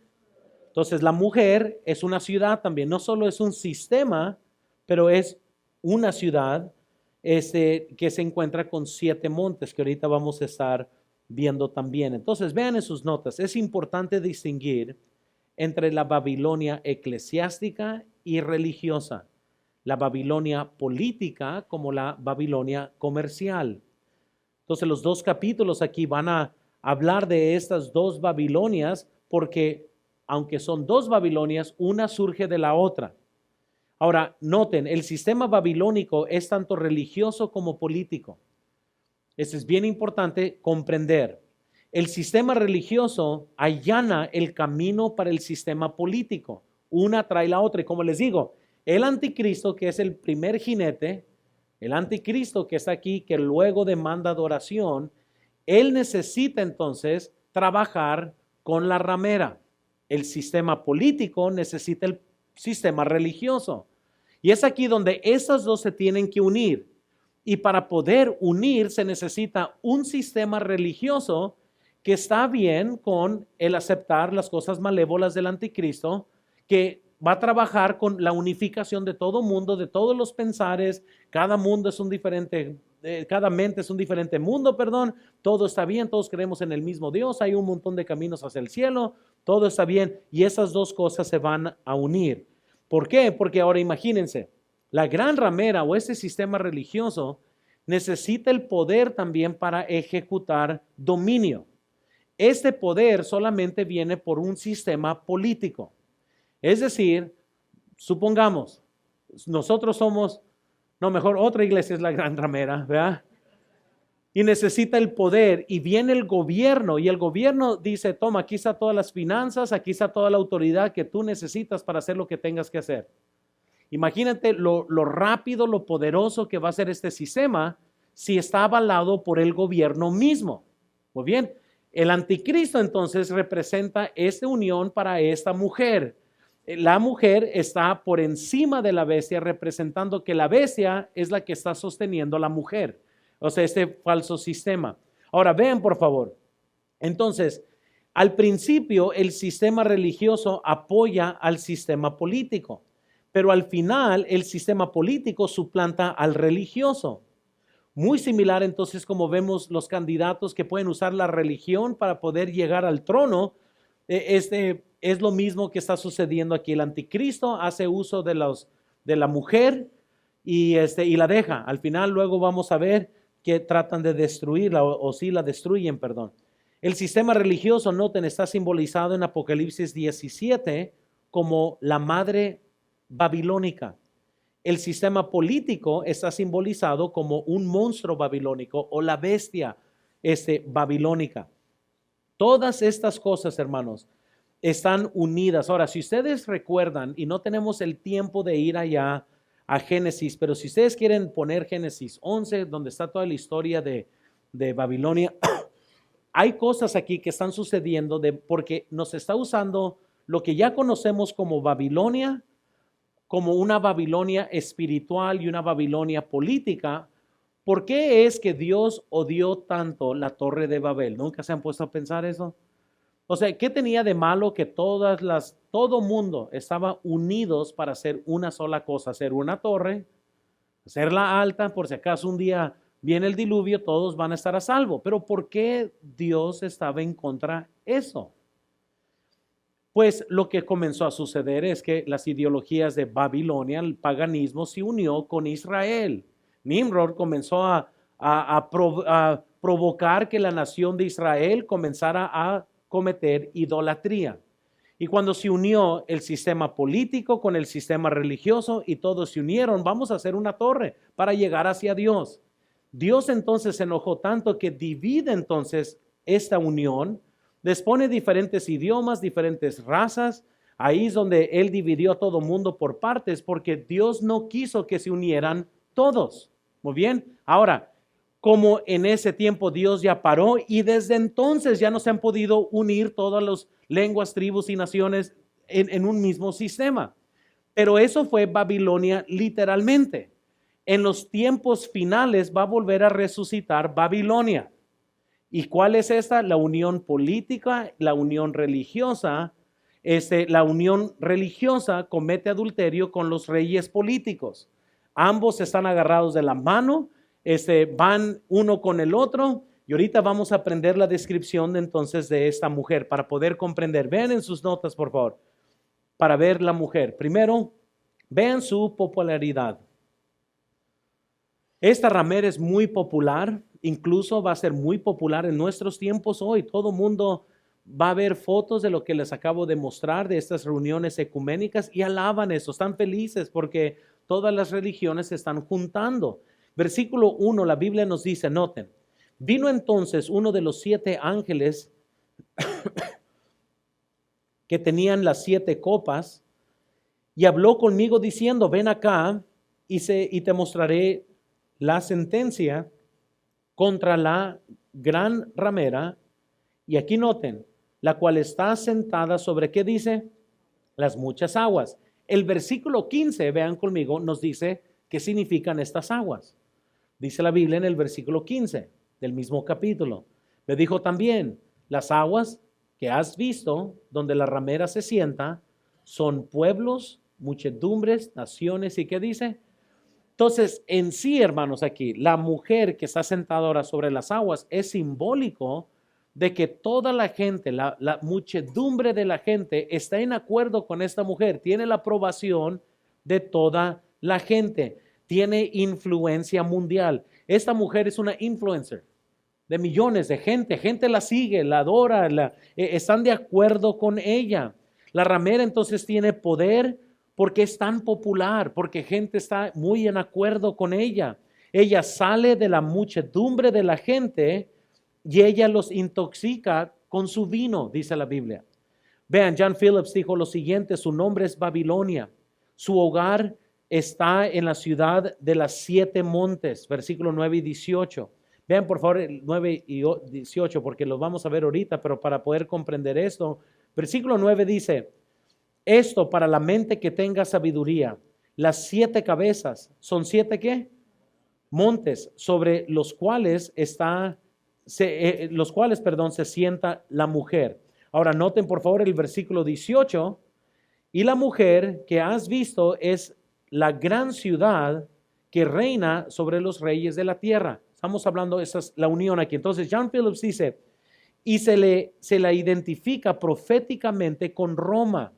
Entonces la mujer es una ciudad también, no solo es un sistema, pero es una ciudad que se encuentra con 7 montes que ahorita vamos a estar viendo también. Entonces vean en sus notas, es importante distinguir entre la Babilonia eclesiástica y religiosa, la Babilonia política como la Babilonia comercial. Entonces los 2 capítulos aquí van a hablar de estas 2 Babilonias porque aunque son 2 Babilonias, una surge de la otra. Ahora, noten, el sistema babilónico es tanto religioso como político. Eso es bien importante comprender. El sistema religioso allana el camino para el sistema político. Una trae la otra. Y como les digo, el anticristo, que es el primer jinete, el anticristo que está aquí, que luego demanda adoración, él necesita entonces trabajar con la ramera. El sistema político necesita el sistema religioso. Y es aquí donde esas 2 se tienen que unir. Y para poder unir se necesita un sistema religioso que está bien con el aceptar las cosas malévolas del anticristo, que va a trabajar con la unificación de todo mundo, de todos los pensares. Cada mundo es un diferente, cada mente es un diferente mundo, todo está bien, todos creemos en el mismo Dios, hay un montón de caminos hacia el cielo, todo está bien, y esas 2 cosas se van a unir. ¿Por qué? Porque ahora imagínense, la gran ramera o ese sistema religioso necesita el poder también para ejecutar dominio. Este poder solamente viene por un sistema político. Es decir, supongamos, nosotros somos, no, mejor otra iglesia es la gran ramera, ¿verdad? Y necesita el poder y viene el gobierno y el gobierno dice, toma, aquí está todas las finanzas, aquí está toda la autoridad que tú necesitas para hacer lo que tengas que hacer. Imagínate lo rápido, lo poderoso que va a ser este sistema si está avalado por el gobierno mismo. Muy bien, el anticristo entonces representa esta unión para esta mujer. La mujer está por encima de la bestia, representando que la bestia es la que está sosteniendo a la mujer. O sea, este falso sistema. Ahora, vean por favor. Entonces, al principio el sistema religioso apoya al sistema político, pero al final el sistema político suplanta al religioso. Muy similar entonces como vemos los candidatos que pueden usar la religión para poder llegar al trono. Es lo mismo que está sucediendo aquí. El anticristo hace uso de la mujer y la deja. Al final luego vamos a ver que tratan de destruirla o sí la destruyen, perdón. El sistema religioso, noten, está simbolizado en Apocalipsis 17 como la madre babilónica. El sistema político está simbolizado como un monstruo babilónico o la bestia babilónica. Todas estas cosas, hermanos, están unidas. Ahora, si ustedes recuerdan, y no tenemos el tiempo de ir allá a Génesis, pero si ustedes quieren poner Génesis 11, donde está toda la historia de Babilonia, hay cosas aquí que están sucediendo porque nos está usando lo que ya conocemos como Babilonia, como una Babilonia espiritual y una Babilonia política. ¿Por qué es que Dios odió tanto la Torre de Babel? ¿Nunca se han puesto a pensar eso? O sea, ¿qué tenía de malo que todo mundo estaba unidos para hacer una sola cosa? Hacer una torre, hacerla alta, por si acaso un día viene el diluvio, todos van a estar a salvo. Pero ¿por qué Dios estaba en contra de eso? Pues lo que comenzó a suceder es que las ideologías de Babilonia, el paganismo, se unió con Israel. Nimrod comenzó a provocar que la nación de Israel comenzara a cometer idolatría. Y cuando se unió el sistema político con el sistema religioso y todos se unieron, vamos a hacer una torre para llegar hacia Dios. Dios entonces se enojó tanto que divide entonces esta unión, les pone diferentes idiomas, diferentes razas. Ahí es donde Él dividió a todo mundo por partes, porque Dios no quiso que se unieran todos. Muy bien. Ahora, como en ese tiempo Dios ya paró y desde entonces ya no se han podido unir todas las lenguas, tribus y naciones en un mismo sistema. Pero eso fue Babilonia literalmente. En los tiempos finales va a volver a resucitar Babilonia. ¿Y cuál es esta? La unión política, la unión religiosa, La unión religiosa comete adulterio con los reyes políticos. Ambos están agarrados de la mano, van uno con el otro. Y ahorita vamos a aprender la descripción entonces de esta mujer para poder comprender. Vean en sus notas, por favor, para ver la mujer. Primero, vean su popularidad. Esta ramera es muy popular, incluso va a ser muy popular en nuestros tiempos hoy. Todo mundo va a ver fotos de lo que les acabo de mostrar de estas reuniones ecuménicas y alaban eso, están felices porque todas las religiones se están juntando. Versículo 1, la Biblia nos dice, noten, vino entonces uno de los 7 ángeles que tenían las 7 copas y habló conmigo diciendo, ven acá y te mostraré la sentencia contra la gran ramera. Y aquí noten, la cual está sentada sobre, ¿qué dice? Las muchas aguas. El versículo 15, vean conmigo, nos dice qué significan estas aguas. Dice la Biblia en el versículo 15 del mismo capítulo. Me dijo también, las aguas que has visto, donde la ramera se sienta, son pueblos, muchedumbres, naciones, ¿y qué dice? Entonces, en sí, hermanos, aquí, la mujer que está sentada ahora sobre las aguas es simbólico de que toda la gente, la muchedumbre de la gente está en acuerdo con esta mujer, tiene la aprobación de toda la gente, tiene influencia mundial. Esta mujer es una influencer de millones de gente la sigue, la adora, están de acuerdo con ella. La ramera entonces tiene poder porque es tan popular, porque gente está muy en acuerdo con ella. Ella sale de la muchedumbre de la gente y ella los intoxica con su vino, dice la Biblia. Vean, John Phillips dijo lo siguiente, su nombre es Babilonia, su hogar está en la ciudad de las 7 montes, versículo 9 y 18. Vean por favor el 9 y 18 porque lo vamos a ver ahorita, pero para poder comprender esto, versículo 9 dice, esto para la mente que tenga sabiduría, las 7 cabezas, ¿son 7 qué? Montes sobre los cuales se sienta la mujer. Ahora noten por favor el versículo 18, y la mujer que has visto es la gran ciudad que reina sobre los reyes de la tierra. Estamos hablando, esa es la unión aquí. Entonces John Phillips dice, y se la identifica proféticamente con Roma.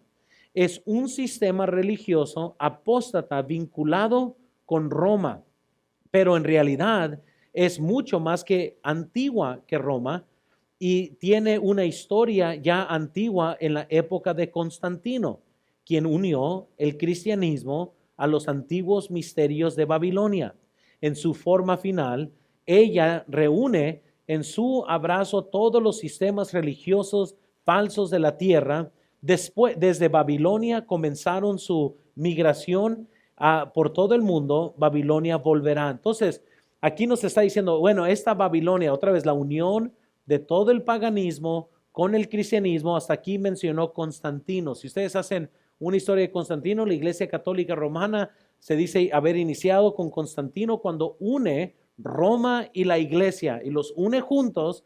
Es un sistema religioso apóstata vinculado con Roma, pero en realidad es mucho más que antigua que Roma y tiene una historia ya antigua en la época de Constantino, quien unió el cristianismo a los antiguos misterios de Babilonia. En su forma final, ella reúne en su abrazo todos los sistemas religiosos falsos de la tierra. Después, desde Babilonia comenzaron su migración por todo el mundo. Babilonia volverá. Entonces, aquí nos está diciendo, bueno, esta Babilonia, otra vez la unión de todo el paganismo con el cristianismo. Hasta aquí mencionó Constantino. Si ustedes hacen una historia de Constantino, la Iglesia Católica Romana se dice haber iniciado con Constantino cuando une Roma y la Iglesia y los une juntos.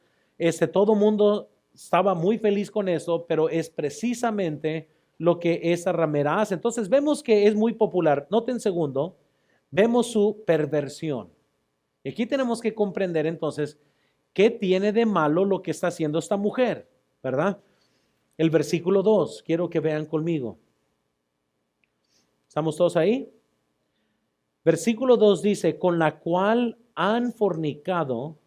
Todo mundo estaba muy feliz con eso, pero es precisamente lo que esa ramera hace. Entonces vemos que es muy popular. Noten segundo, vemos su perversión. Y aquí tenemos que comprender entonces qué tiene de malo lo que está haciendo esta mujer, ¿verdad? El versículo 2, quiero que vean conmigo. ¿Estamos todos ahí? Versículo 2 dice, con la cual han fornicado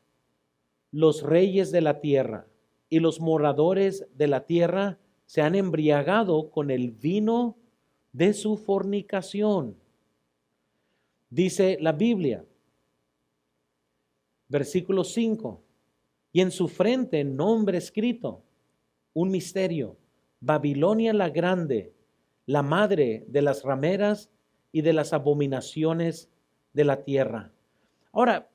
los reyes de la tierra y los moradores de la tierra se han embriagado con el vino de su fornicación. Dice la Biblia, versículo 5, y en su frente nombre escrito, un misterio, Babilonia la grande, la madre de las rameras y de las abominaciones de la tierra. Ahora,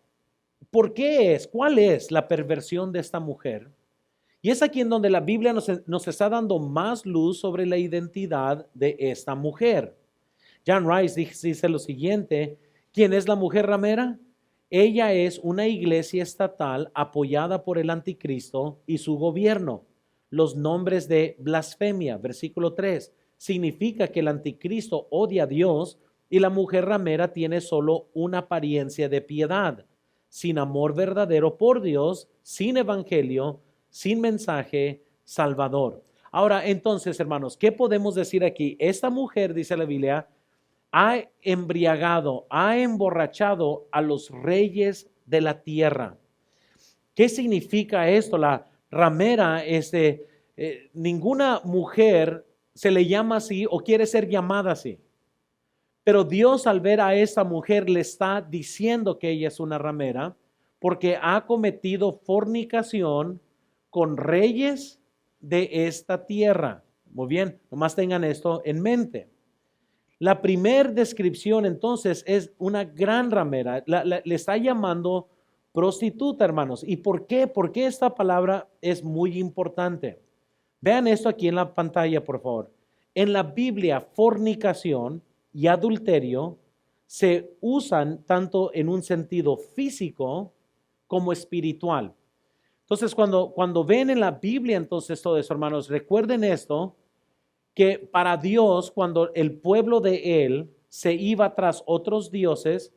¿por qué es? ¿Cuál es la perversión de esta mujer? Y es aquí en donde la Biblia nos está dando más luz sobre la identidad de esta mujer. John Rice dice lo siguiente, ¿quién es la mujer ramera? Ella es una iglesia estatal apoyada por el anticristo y su gobierno. los nombres de blasfemia. Versículo 3, significa que el anticristo odia a Dios y la mujer ramera tiene solo una apariencia de piedad, sin amor verdadero por Dios, sin evangelio, sin mensaje salvador. Ahora, entonces, hermanos, ¿qué podemos decir aquí? Esta mujer, dice la Biblia, ha embriagado, ha emborrachado a los reyes de la tierra. ¿Qué significa esto? La ramera, ninguna mujer se le llama así o quiere ser llamada así. Pero Dios, al ver a esta mujer, le está diciendo que ella es una ramera porque ha cometido fornicación con reyes de esta tierra. Muy bien, nomás tengan esto en mente. La primera descripción entonces es una gran ramera. Le está llamando prostituta, hermanos. ¿Y por qué? Porque esta palabra es muy importante. Vean esto aquí en la pantalla, por favor. En la Biblia, fornicación y adulterio se usan tanto en un sentido físico como espiritual. Entonces, cuando ven en la Biblia entonces todo eso, hermanos, recuerden esto, que para Dios, cuando el pueblo de Él se iba tras otros dioses,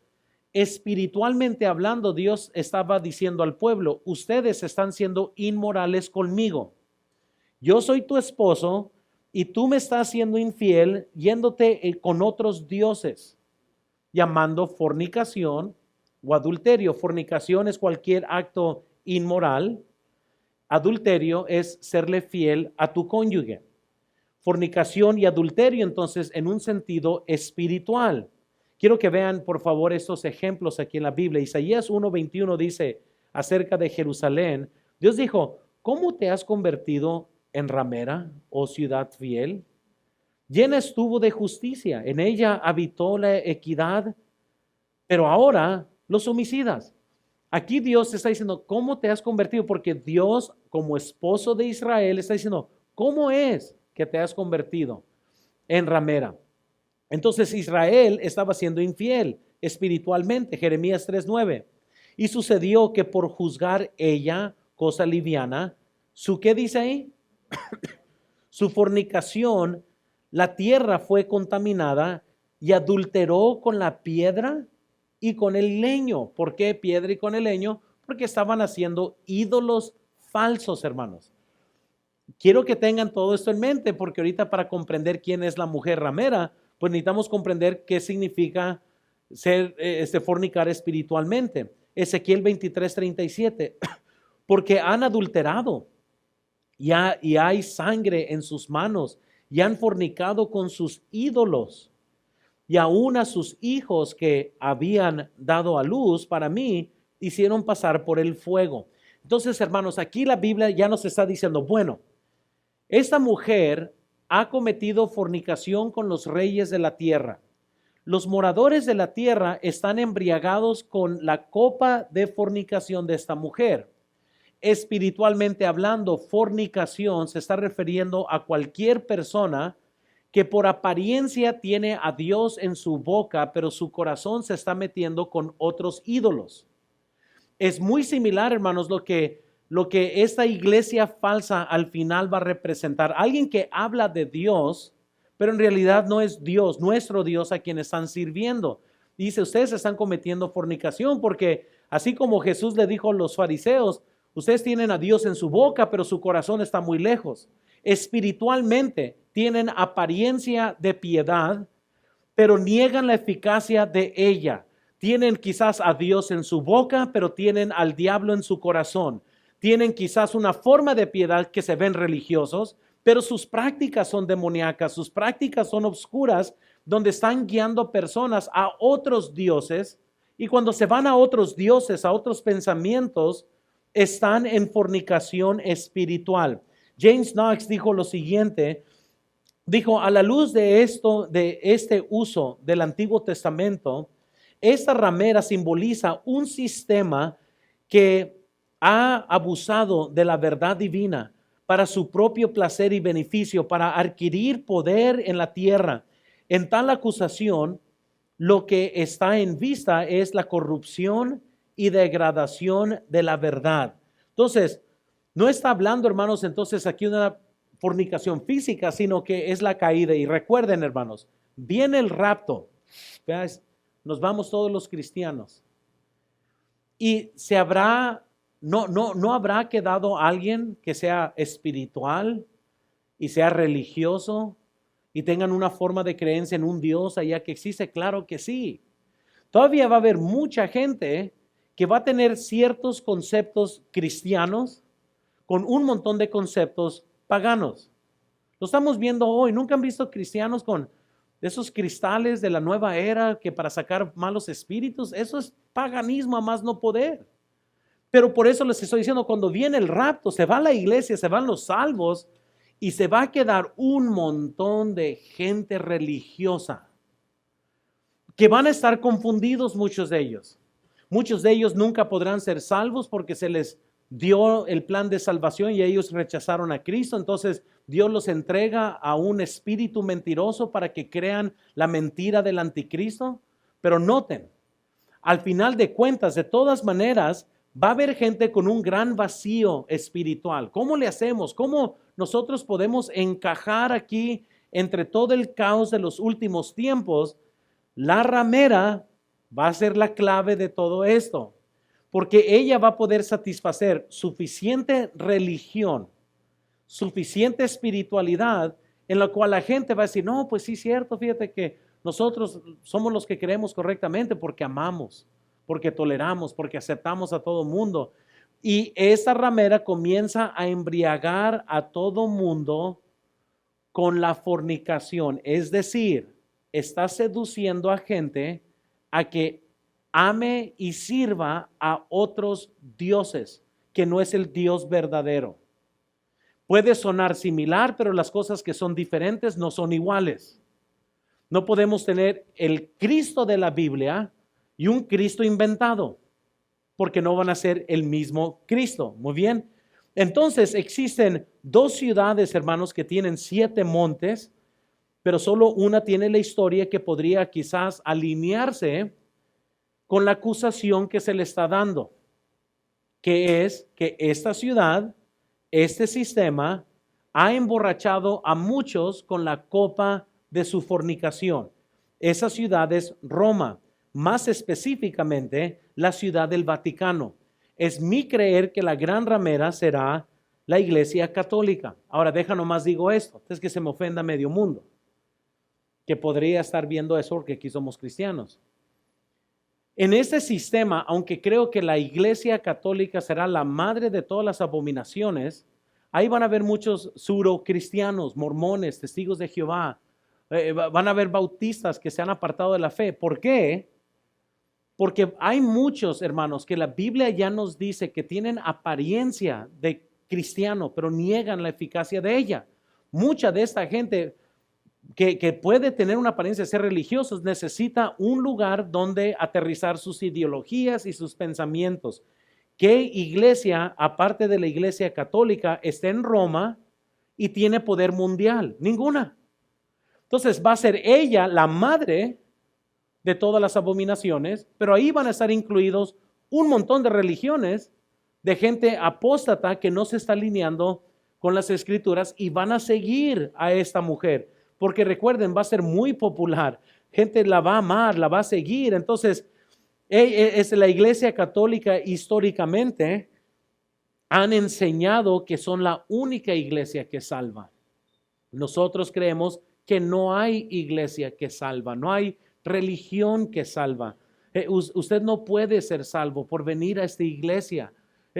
espiritualmente hablando, Dios estaba diciendo al pueblo, ustedes están siendo inmorales conmigo. Yo soy tu esposo y tú me estás siendo infiel yéndote con otros dioses, llamando fornicación o adulterio. Fornicación es cualquier acto inmoral. Adulterio es serle fiel a tu cónyuge. Fornicación y adulterio, entonces, en un sentido espiritual. Quiero que vean, por favor, estos ejemplos aquí en la Biblia. Isaías 1:21 dice acerca de Jerusalén, Dios dijo, ¿cómo te has convertido en ramera, oh ciudad fiel? Llena estuvo de justicia, en ella habitó la equidad, pero ahora los homicidas. Aquí Dios está diciendo, ¿cómo te has convertido? Porque Dios, como esposo de Israel, está diciendo, ¿cómo es que te has convertido en ramera? Entonces Israel estaba siendo infiel espiritualmente. Jeremías 3:9. Y sucedió que por juzgar ella, cosa liviana, ¿qué dice ahí? Su fornicación, la tierra fue contaminada y adulteró con la piedra y con el leño. ¿Por qué piedra y con el leño? Porque estaban haciendo ídolos falsos, hermanos. Quiero que tengan todo esto en mente, porque ahorita para comprender quién es la mujer ramera, pues necesitamos comprender qué significa ser fornicar espiritualmente. Ezequiel 23:37, porque han adulterado y hay sangre en sus manos y han fornicado con sus ídolos y aún a sus hijos que habían dado a luz para mí hicieron pasar por el fuego. Entonces, hermanos, aquí la Biblia ya nos está diciendo, bueno, esta mujer ha cometido fornicación con los reyes de la tierra. Los moradores de la tierra están embriagados con la copa de fornicación de esta mujer. Espiritualmente hablando, fornicación se está refiriendo a cualquier persona que por apariencia tiene a Dios en su boca, pero su corazón se está metiendo con otros ídolos. Es muy similar, hermanos, lo que esta iglesia falsa al final va a representar. Alguien que habla de Dios, pero en realidad no es Dios, nuestro Dios a quien están sirviendo. Dice, ustedes están cometiendo fornicación porque así como Jesús le dijo a los fariseos, ustedes tienen a Dios en su boca, pero su corazón está muy lejos. Espiritualmente tienen apariencia de piedad, pero niegan la eficacia de ella. Tienen quizás a Dios en su boca, pero tienen al diablo en su corazón. Tienen quizás una forma de piedad que se ven religiosos, pero sus prácticas son demoníacas, sus prácticas son obscuras, donde están guiando personas a otros dioses, y cuando se van a otros dioses, a otros pensamientos, están en fornicación espiritual. James Knox dijo lo siguiente, dijo, a la luz de este uso del Antiguo Testamento, esta ramera simboliza un sistema que ha abusado de la verdad divina para su propio placer y beneficio, para adquirir poder en la tierra. En tal acusación, lo que está en vista es la corrupción y degradación de la verdad. Entonces, No está hablando, hermanos, entonces aquí de una fornicación física, sino que es la caída. Y recuerden, hermanos, viene el rapto. ¿Ves? Nos vamos todos los cristianos. Y no habrá quedado alguien que sea espiritual y sea religioso y tengan una forma de creencia en un Dios allá que existe. Claro que sí. Todavía va a haber mucha gente que va a tener ciertos conceptos cristianos con un montón de conceptos paganos. Lo estamos viendo hoy. ¿Nunca han visto cristianos con esos cristales de la nueva era que para sacar malos espíritus? Eso es paganismo a más no poder. Pero por eso les estoy diciendo, cuando viene el rapto, se va la iglesia, se van los salvos y se va a quedar un montón de gente religiosa que van a estar confundidos muchos de ellos. Muchos de ellos nunca podrán ser salvos porque se les dio el plan de salvación y ellos rechazaron a Cristo. Entonces Dios los entrega a un espíritu mentiroso para que crean la mentira del anticristo. Pero noten, al final de cuentas, de todas maneras, va a haber gente con un gran vacío espiritual. ¿Cómo le hacemos? ¿Cómo nosotros podemos encajar aquí entre todo el caos de los últimos tiempos? La ramera va a ser la clave de todo esto, porque ella va a poder satisfacer suficiente religión, suficiente espiritualidad, en la cual la gente va a decir, no, pues sí, cierto, fíjate que nosotros somos los que creemos correctamente porque amamos, porque toleramos, porque aceptamos a todo mundo. Y esta ramera comienza a embriagar a todo mundo con la fornicación, es decir, está seduciendo a gente a que ame y sirva a otros dioses, que no es el Dios verdadero. Puede sonar similar, pero las cosas que son diferentes no son iguales. No podemos tener el Cristo de la Biblia y un Cristo inventado, porque no van a ser el mismo Cristo. Muy bien. Entonces existen dos ciudades, hermanos, que tienen 7 montes, pero solo una tiene la historia que podría quizás alinearse con la acusación que se le está dando, que es que esta ciudad, este sistema, ha emborrachado a muchos con la copa de su fornicación. Esa ciudad es Roma, más específicamente la ciudad del Vaticano. Es mi creer que la gran ramera será la Iglesia Católica. Ahora, deja nomás digo esto, es que se me ofenda medio mundo, que podría estar viendo eso porque aquí somos cristianos. En este sistema, aunque creo que la Iglesia Católica será la madre de todas las abominaciones, ahí van a haber muchos cristianos, mormones, testigos de Jehová, van a haber bautistas que se han apartado de la fe. ¿Por qué? Porque hay muchos, hermanos, que la Biblia ya nos dice que tienen apariencia de cristiano, pero niegan la eficacia de ella. Mucha de esta gente que puede tener una apariencia de ser religiosos necesita un lugar donde aterrizar sus ideologías y sus pensamientos. ¿Qué iglesia, aparte de la Iglesia Católica, está en Roma y tiene poder mundial? Ninguna. Entonces va a ser ella la madre de todas las abominaciones, pero ahí van a estar incluidos un montón de religiones, de gente apóstata que no se está alineando con las escrituras y van a seguir a esta mujer, porque recuerden, va a ser muy popular, gente la va a amar, la va a seguir. Entonces, es la Iglesia Católica históricamente han enseñado que son la única iglesia que salva. Nosotros creemos que no hay iglesia que salva, no hay religión que salva. Usted no puede ser salvo por venir a esta iglesia.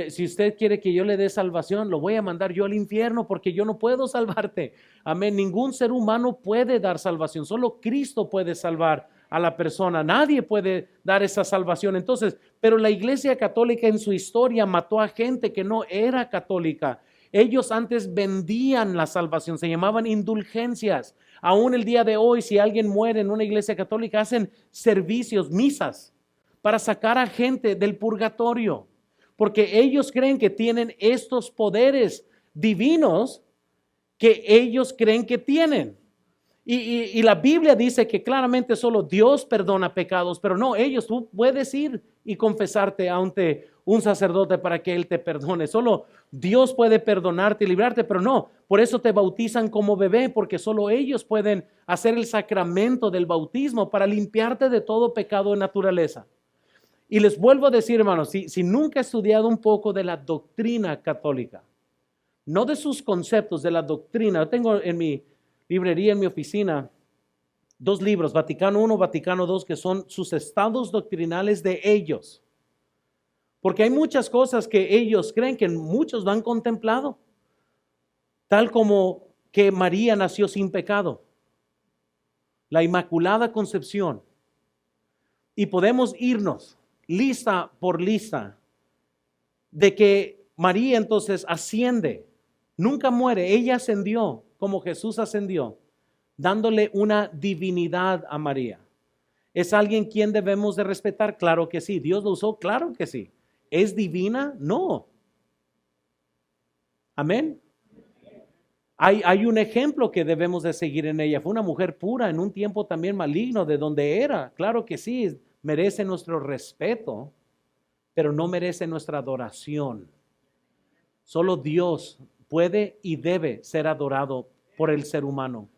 Si usted quiere que yo le dé salvación, lo voy a mandar yo al infierno porque yo no puedo salvarte. Amén. Ningún ser humano puede dar salvación. Solo Cristo puede salvar a la persona. Nadie puede dar esa salvación. Entonces, pero la Iglesia Católica en su historia mató a gente que no era católica. Ellos antes vendían la salvación, se llamaban indulgencias. Aún el día de hoy, si alguien muere en una iglesia católica, hacen servicios, misas, para sacar a gente del purgatorio, porque ellos creen que tienen estos poderes divinos que ellos creen que tienen. Y la Biblia dice que claramente solo Dios perdona pecados, pero no, tú puedes ir y confesarte ante un sacerdote para que Él te perdone. Solo Dios puede perdonarte y librarte, pero no, por eso te bautizan como bebé, porque solo ellos pueden hacer el sacramento del bautismo para limpiarte de todo pecado de naturaleza. Y les vuelvo a decir, hermanos, si nunca he estudiado un poco de la doctrina católica, no de sus conceptos, de la doctrina. Yo tengo en mi librería, en mi oficina, 2 libros, Vaticano I, Vaticano II, que son sus estados doctrinales de ellos. Porque hay muchas cosas que ellos creen que muchos no han contemplado, tal como que María nació sin pecado, la Inmaculada Concepción. Y podemos irnos lista por lista de que María entonces asciende, nunca muere, ella ascendió como Jesús ascendió, dándole una divinidad a María. ¿Es alguien quien debemos de respetar? Claro que sí. ¿Dios lo usó? Claro que sí. ¿Es divina? No. Amén. Hay un ejemplo que debemos de seguir en ella. Fue una mujer pura en un tiempo también maligno de donde era. Claro que sí, merece nuestro respeto, pero no merece nuestra adoración. Solo Dios puede y debe ser adorado por el ser humano.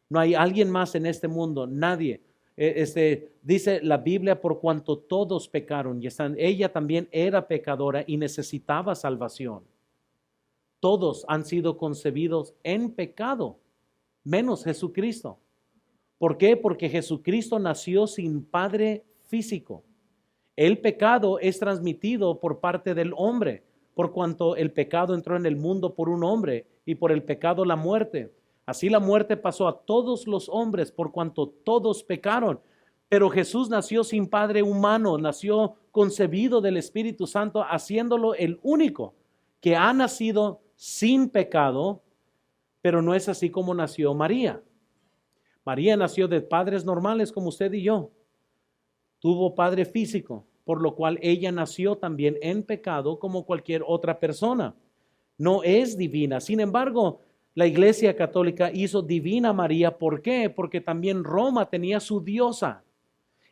No hay alguien más en este mundo, nadie. Dice la Biblia, por cuanto todos pecaron, y ella también era pecadora y necesitaba salvación. Todos han sido concebidos en pecado, menos Jesucristo. ¿Por qué? Porque Jesucristo nació sin padre físico. El pecado es transmitido por parte del hombre, por cuanto el pecado entró en el mundo por un hombre y por el pecado la muerte. Así la muerte pasó a todos los hombres por cuanto todos pecaron. Pero Jesús nació sin padre humano, nació concebido del Espíritu Santo, haciéndolo el único que ha nacido sin pecado, pero no es así como nació María. María nació de padres normales como usted y yo. Tuvo padre físico, por lo cual ella nació también en pecado como cualquier otra persona. No es divina. Sin embargo, la Iglesia Católica hizo divina a María. ¿Por qué? Porque también Roma tenía su diosa.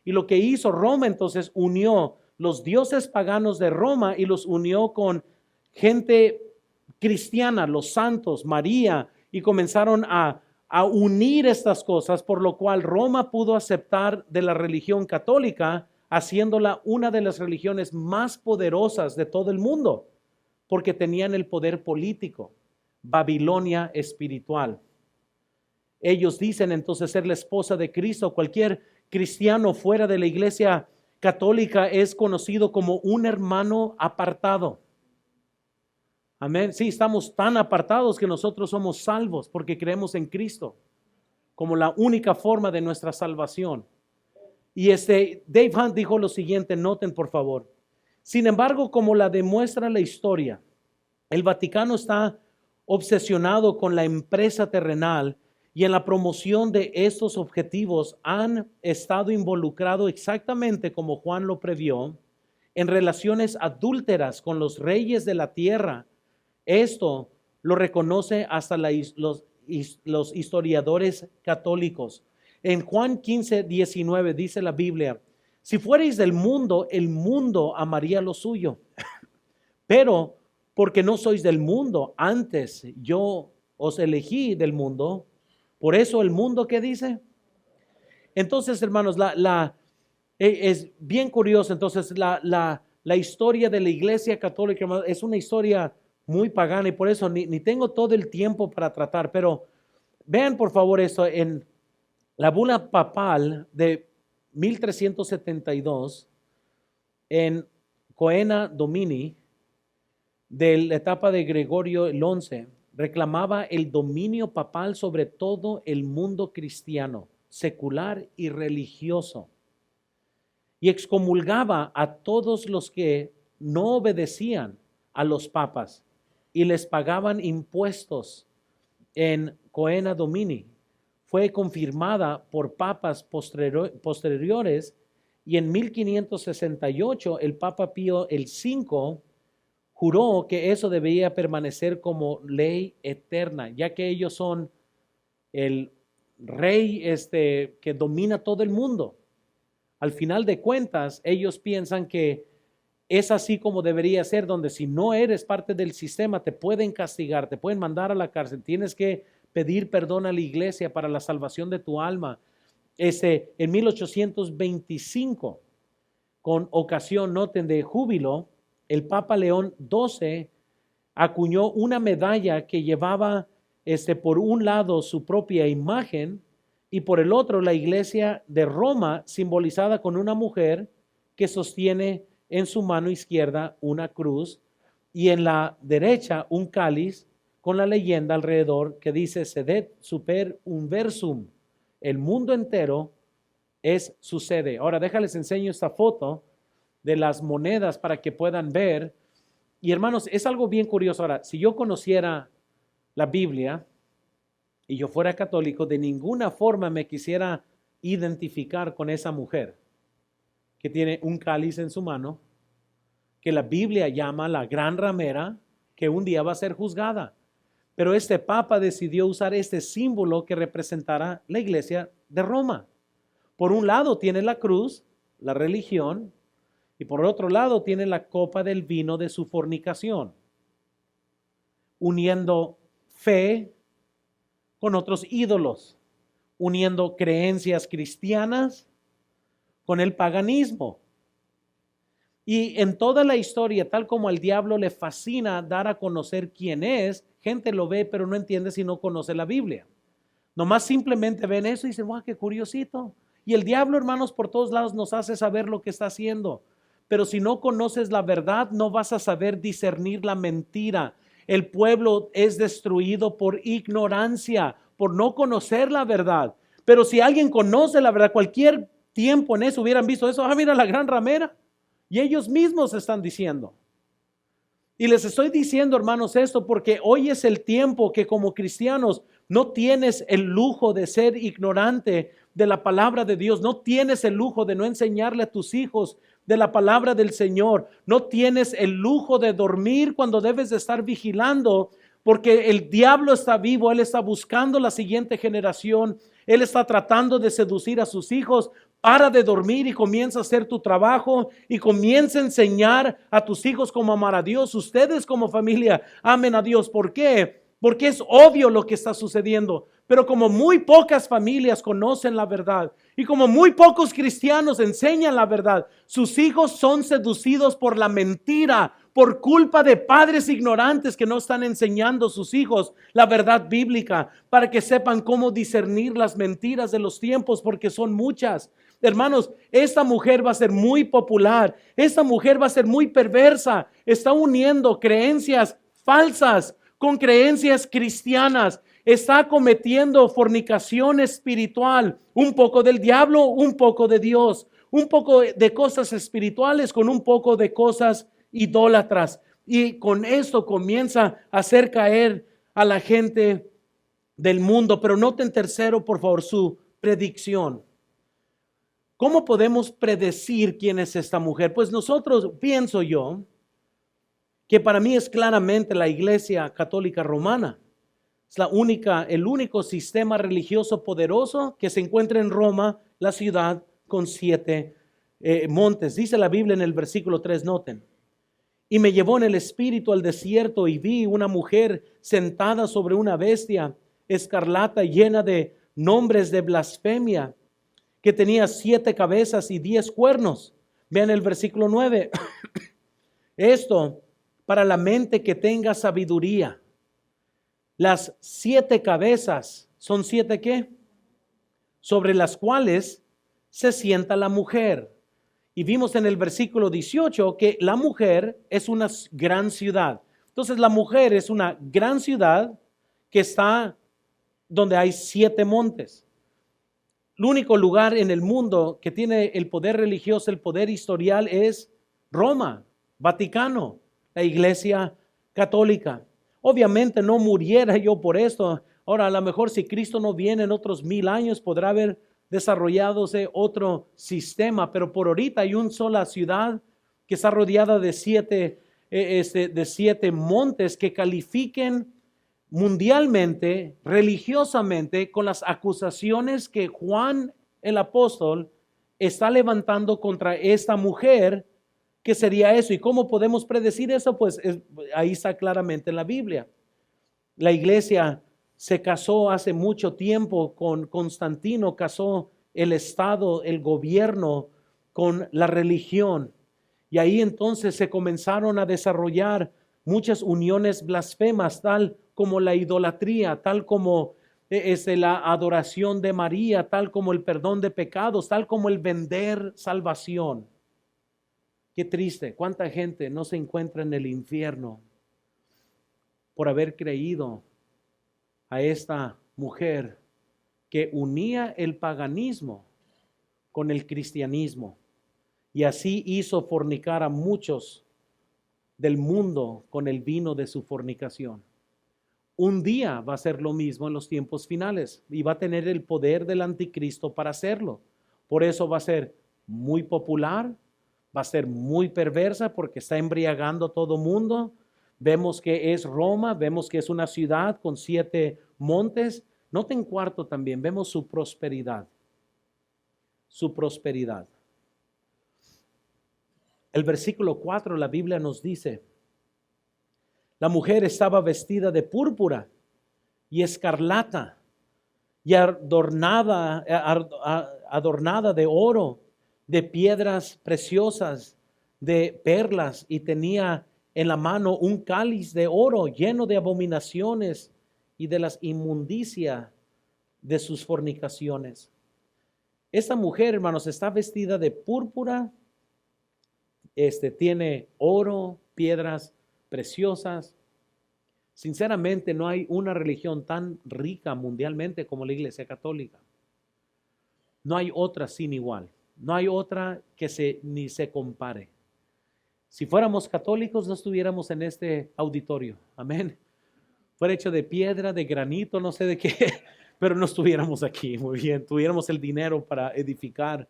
Y lo que hizo Roma entonces unió los dioses paganos de Roma y los unió con gente cristiana, los santos, María, y comenzaron a unir estas cosas, por lo cual Roma pudo aceptar de la religión católica, haciéndola una de las religiones más poderosas de todo el mundo, porque tenían el poder político, Babilonia espiritual. Ellos dicen entonces ser la esposa de Cristo. Cualquier cristiano fuera de la iglesia católica es conocido como un hermano apartado. Amén. Sí, estamos tan apartados que nosotros somos salvos porque creemos en Cristo como la única forma de nuestra salvación. Y Dave Hunt dijo lo siguiente, noten por favor. Sin embargo, como la demuestra la historia, el Vaticano está obsesionado con la empresa terrenal y en la promoción de estos objetivos han estado involucrados exactamente como Juan lo previó, en relaciones adúlteras con los reyes de la tierra. Esto lo reconoce hasta los historiadores católicos. En Juan 15:19 dice la Biblia, si fuerais del mundo, el mundo amaría lo suyo. Pero porque no sois del mundo, antes yo os elegí del mundo, por eso el mundo, ¿qué dice? Entonces, hermanos, es bien curioso. Entonces, la historia de la Iglesia Católica, hermanos, es una historia muy pagana y por eso ni tengo todo el tiempo para tratar, pero vean por favor esto en la bula papal de 1372 en Coena Domini de la etapa de Gregorio el XI, reclamaba el dominio papal sobre todo el mundo cristiano, secular y religioso, y excomulgaba a todos los que no obedecían a los papas y les pagaban impuestos en Coena Domini. Fue confirmada por papas posteriores y en 1568 el Papa Pío V juró que eso debía permanecer como ley eterna, ya que ellos son el rey que domina todo el mundo. Al final de cuentas, ellos piensan que es así como debería ser, donde si no eres parte del sistema, te pueden castigar, te pueden mandar a la cárcel, tienes que pedir perdón a la iglesia para la salvación de tu alma. En 1825, con ocasión, noten, de júbilo, el Papa León XII acuñó una medalla que llevaba por un lado su propia imagen y por el otro la iglesia de Roma, simbolizada con una mujer que sostiene en su mano izquierda una cruz y en la derecha un cáliz con la leyenda alrededor que dice sedet super universum, el mundo entero es su sede. Ahora déjales enseño esta foto de las monedas para que puedan ver. Y hermanos, es algo bien curioso. Ahora, si yo conociera la Biblia y yo fuera católico, de ninguna forma me quisiera identificar con esa mujer que tiene un cáliz en su mano, que la Biblia llama la gran ramera, que un día va a ser juzgada. Pero este papa decidió usar este símbolo que representará la iglesia de Roma. Por un lado tiene la cruz, la religión, y por otro lado tiene la copa del vino de su fornicación, uniendo fe con otros ídolos, uniendo creencias cristianas con el paganismo. Y en toda la historia, tal como al diablo le fascina dar a conocer quién es, gente lo ve pero no entiende si no conoce la Biblia. Nomás simplemente ven eso y dicen, ¡wow, qué curiosito! Y el diablo, hermanos, por todos lados nos hace saber lo que está haciendo. Pero si no conoces la verdad, no vas a saber discernir la mentira. El pueblo es destruido por ignorancia, por no conocer la verdad. Pero si alguien conoce la verdad, cualquier tiempo en eso hubieran visto eso. Mira la gran ramera. Y ellos mismos están diciendo. Y les estoy diciendo, hermanos, esto porque hoy es el tiempo que como cristianos no tienes el lujo de ser ignorante de la palabra de Dios. No tienes el lujo de no enseñarle a tus hijos de la palabra del Señor. No tienes el lujo de dormir cuando debes de estar vigilando, porque el diablo está vivo. Él está buscando la siguiente generación. Él está tratando de seducir a sus hijos. Para de dormir y comienza a hacer tu trabajo y comienza a enseñar a tus hijos cómo amar a Dios. Ustedes como familia amen a Dios. ¿Por qué? Porque es obvio lo que está sucediendo. Pero como muy pocas familias conocen la verdad y como muy pocos cristianos enseñan la verdad, sus hijos son seducidos por la mentira, por culpa de padres ignorantes que no están enseñando a sus hijos la verdad bíblica para que sepan cómo discernir las mentiras de los tiempos, porque son muchas. Hermanos, esta mujer va a ser muy popular, esta mujer va a ser muy perversa, está uniendo creencias falsas con creencias cristianas, está cometiendo fornicación espiritual, un poco del diablo, un poco de Dios, un poco de cosas espirituales con un poco de cosas idólatras, y con esto comienza a hacer caer a la gente del mundo. Pero noten tercero, por favor, su predicción. ¿Cómo podemos predecir quién es esta mujer? Pues nosotros, pienso yo, que para mí es claramente la Iglesia Católica Romana. Es el único sistema religioso poderoso que se encuentra en Roma, la ciudad con 7 montes. Dice la Biblia en el versículo 3, noten. Y me llevó en el espíritu al desierto y vi una mujer sentada sobre una bestia escarlata llena de nombres de blasfemia, que tenía 7 cabezas y 10 cuernos. Vean el versículo 9. Esto para la mente que tenga sabiduría. Las 7 cabezas son 7 ¿qué? Sobre las cuales se sienta la mujer. Y vimos en el versículo 18 que la mujer es una gran ciudad. Entonces la mujer es una gran ciudad que está donde hay 7 montes. El único lugar en el mundo que tiene el poder religioso, el poder historial, es Roma, Vaticano, la Iglesia Católica. Obviamente no muriera yo por esto. Ahora, a lo mejor si Cristo no viene en otros 1000 años, podrá haber desarrolladose otro sistema, pero por ahorita hay una sola ciudad que está rodeada de 7 montes que califiquen mundialmente, religiosamente, con las acusaciones que Juan el apóstol está levantando contra esta mujer, que sería eso. ¿Y cómo podemos predecir eso? Pues ahí está claramente en la Biblia. La iglesia se casó hace mucho tiempo con Constantino, casó el Estado, el gobierno con la religión. Y ahí entonces se comenzaron a desarrollar muchas uniones blasfemas, tal como la idolatría, tal como la adoración de María, tal como el perdón de pecados, tal como el vender salvación. Qué triste, cuánta gente no se encuentra en el infierno por haber creído a esta mujer que unía el paganismo con el cristianismo y así hizo fornicar a muchos del mundo con el vino de su fornicación. Un día va a ser lo mismo en los tiempos finales y va a tener el poder del anticristo para hacerlo. Por eso va a ser muy popular, va a ser muy perversa porque está embriagando a todo mundo. Vemos que es Roma, vemos que es una ciudad con 7 montes. Noten cuarto también, vemos su prosperidad. Su prosperidad. El versículo 4, la Biblia nos dice, la mujer estaba vestida de púrpura y escarlata y adornada de oro, de piedras preciosas, de perlas, y tenía en la mano un cáliz de oro lleno de abominaciones y de las inmundicias de sus fornicaciones. Esta mujer, hermanos, está vestida de púrpura, tiene oro, piedras preciosas. Sinceramente, no hay una religión tan rica mundialmente como la Iglesia Católica. No hay otra sin igual. No hay otra que ni se compare. Si fuéramos católicos, no estuviéramos en este auditorio. Amén. Fuera hecho de piedra, de granito, no sé de qué, pero no estuviéramos aquí. Muy bien, tuviéramos el dinero para edificar.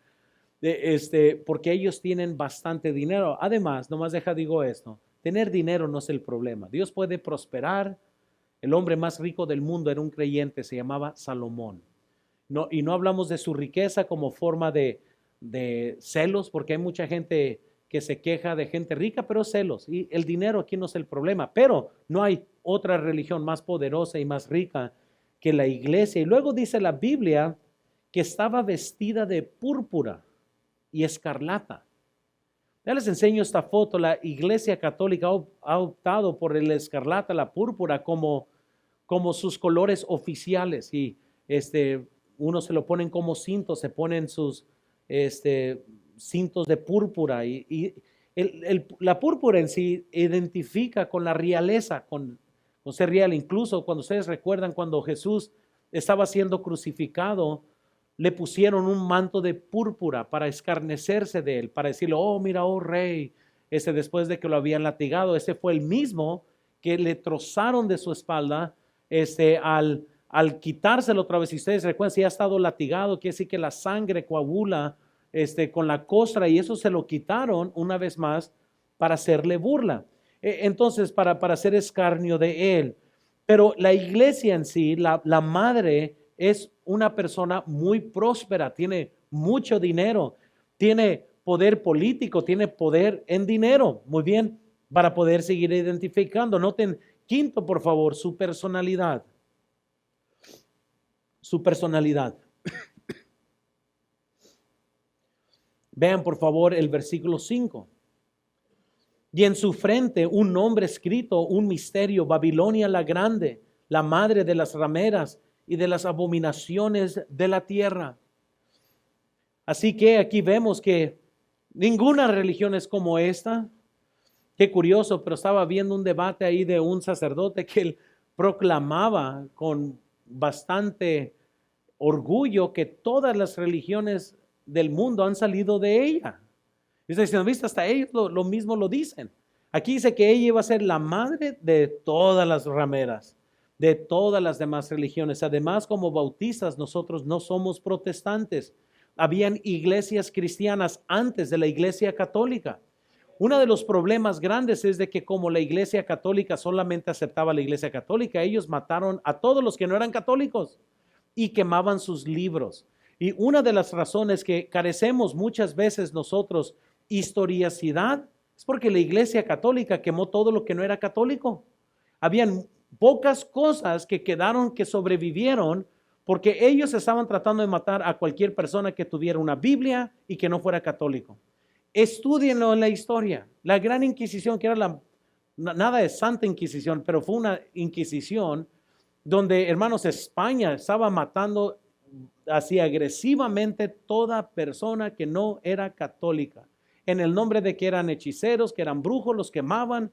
Porque ellos tienen bastante dinero. Además, nomás digo esto, tener dinero no es el problema. Dios puede prosperar. El hombre más rico del mundo era un creyente, se llamaba Salomón. No, y no hablamos de su riqueza como forma de celos, porque hay mucha gente que se queja de gente rica, pero celos. Y el dinero aquí no es el problema. Pero no hay otra religión más poderosa y más rica que la iglesia. Y luego dice la Biblia que estaba vestida de púrpura y escarlata. Ya les enseño esta foto. La Iglesia Católica ha optado por el escarlata, la púrpura como sus colores oficiales, y uno se lo ponen como cintos, se ponen sus cintos de púrpura, y la púrpura en sí identifica con la realeza, con ser real. Incluso cuando ustedes recuerdan, cuando Jesús estaba siendo crucificado, le pusieron un manto de púrpura para escarnecerse de él, para decirle, oh mira, oh rey, después de que lo habían latigado. Ese fue el mismo que le trozaron de su espalda, al quitárselo otra vez. Si ustedes recuerdan, si ha estado latigado, quiere decir que la sangre coagula con la costra, y eso se lo quitaron una vez más para hacerle burla. Entonces, para hacer escarnio de él. Pero la iglesia en sí, la madre, es una persona muy próspera, tiene mucho dinero, tiene poder político, tiene poder en dinero. Muy bien, para poder seguir identificando. Noten, quinto, por favor, su personalidad. Su personalidad. Vean, por favor, el versículo 5. Y en su frente un nombre escrito, un misterio: Babilonia la grande, la madre de las rameras y de las abominaciones de la tierra. Así que aquí vemos que ninguna religión es como esta. Qué curioso, pero estaba viendo un debate ahí de un sacerdote que él proclamaba con bastante orgullo que todas las religiones del mundo han salido de ella. Y está diciendo, ¿viste? Hasta ellos lo mismo lo dicen. Aquí dice que ella iba a ser la madre de todas las rameras, de todas las demás religiones. Además, como bautistas, nosotros no somos protestantes. Habían iglesias cristianas antes de la iglesia católica. Uno de los problemas grandes es de que como la Iglesia Católica solamente aceptaba la Iglesia Católica, ellos mataron a todos los que no eran católicos y quemaban sus libros. Y una de las razones que carecemos muchas veces nosotros historicidad es porque la Iglesia Católica quemó todo lo que no era católico. Habían pocas cosas que quedaron, que sobrevivieron, porque ellos estaban tratando de matar a cualquier persona que tuviera una Biblia y que no fuera católico. Estúdienlo en la historia. La Gran Inquisición, que era nada de Santa Inquisición, pero fue una Inquisición donde, hermanos, España estaba matando así agresivamente toda persona que no era católica, en el nombre de que eran hechiceros, que eran brujos, los quemaban,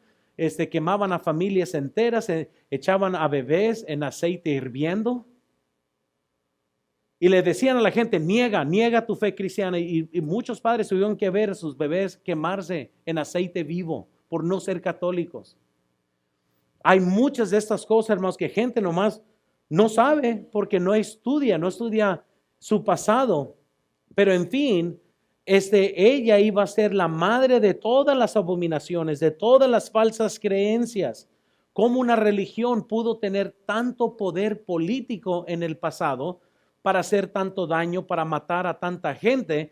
quemaban a familias enteras, echaban a bebés en aceite hirviendo. Y le decían a la gente, niega tu fe cristiana. Y muchos padres tuvieron que ver a sus bebés quemarse en aceite vivo por no ser católicos. Hay muchas de estas cosas, hermanos, que gente nomás no sabe porque no estudia su pasado. Pero en fin, ella iba a ser la madre de todas las abominaciones, de todas las falsas creencias. ¿Cómo una religión pudo tener tanto poder político en el pasado para hacer tanto daño, para matar a tanta gente?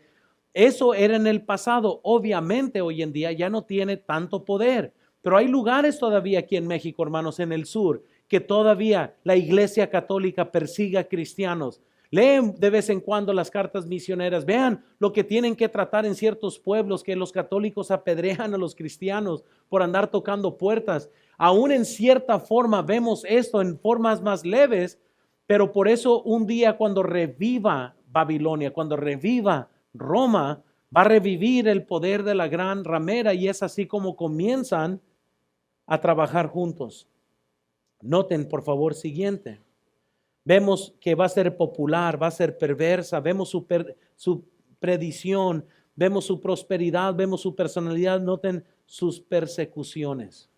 Eso era en el pasado. Obviamente hoy en día ya no tiene tanto poder, pero hay lugares todavía aquí en México, hermanos, en el sur, que todavía la Iglesia Católica persigue a cristianos. Leen de vez en cuando las cartas misioneras. Vean lo que tienen que tratar en ciertos pueblos, que los católicos apedrean a los cristianos por andar tocando puertas. Aún en cierta forma vemos esto en formas más leves, pero por eso un día cuando reviva Babilonia, cuando reviva Roma, va a revivir el poder de la gran ramera, y es así como comienzan a trabajar juntos. Noten por favor siguiente. Vemos que va a ser popular, va a ser perversa, vemos su predición, vemos su prosperidad, vemos su personalidad. Noten sus persecuciones.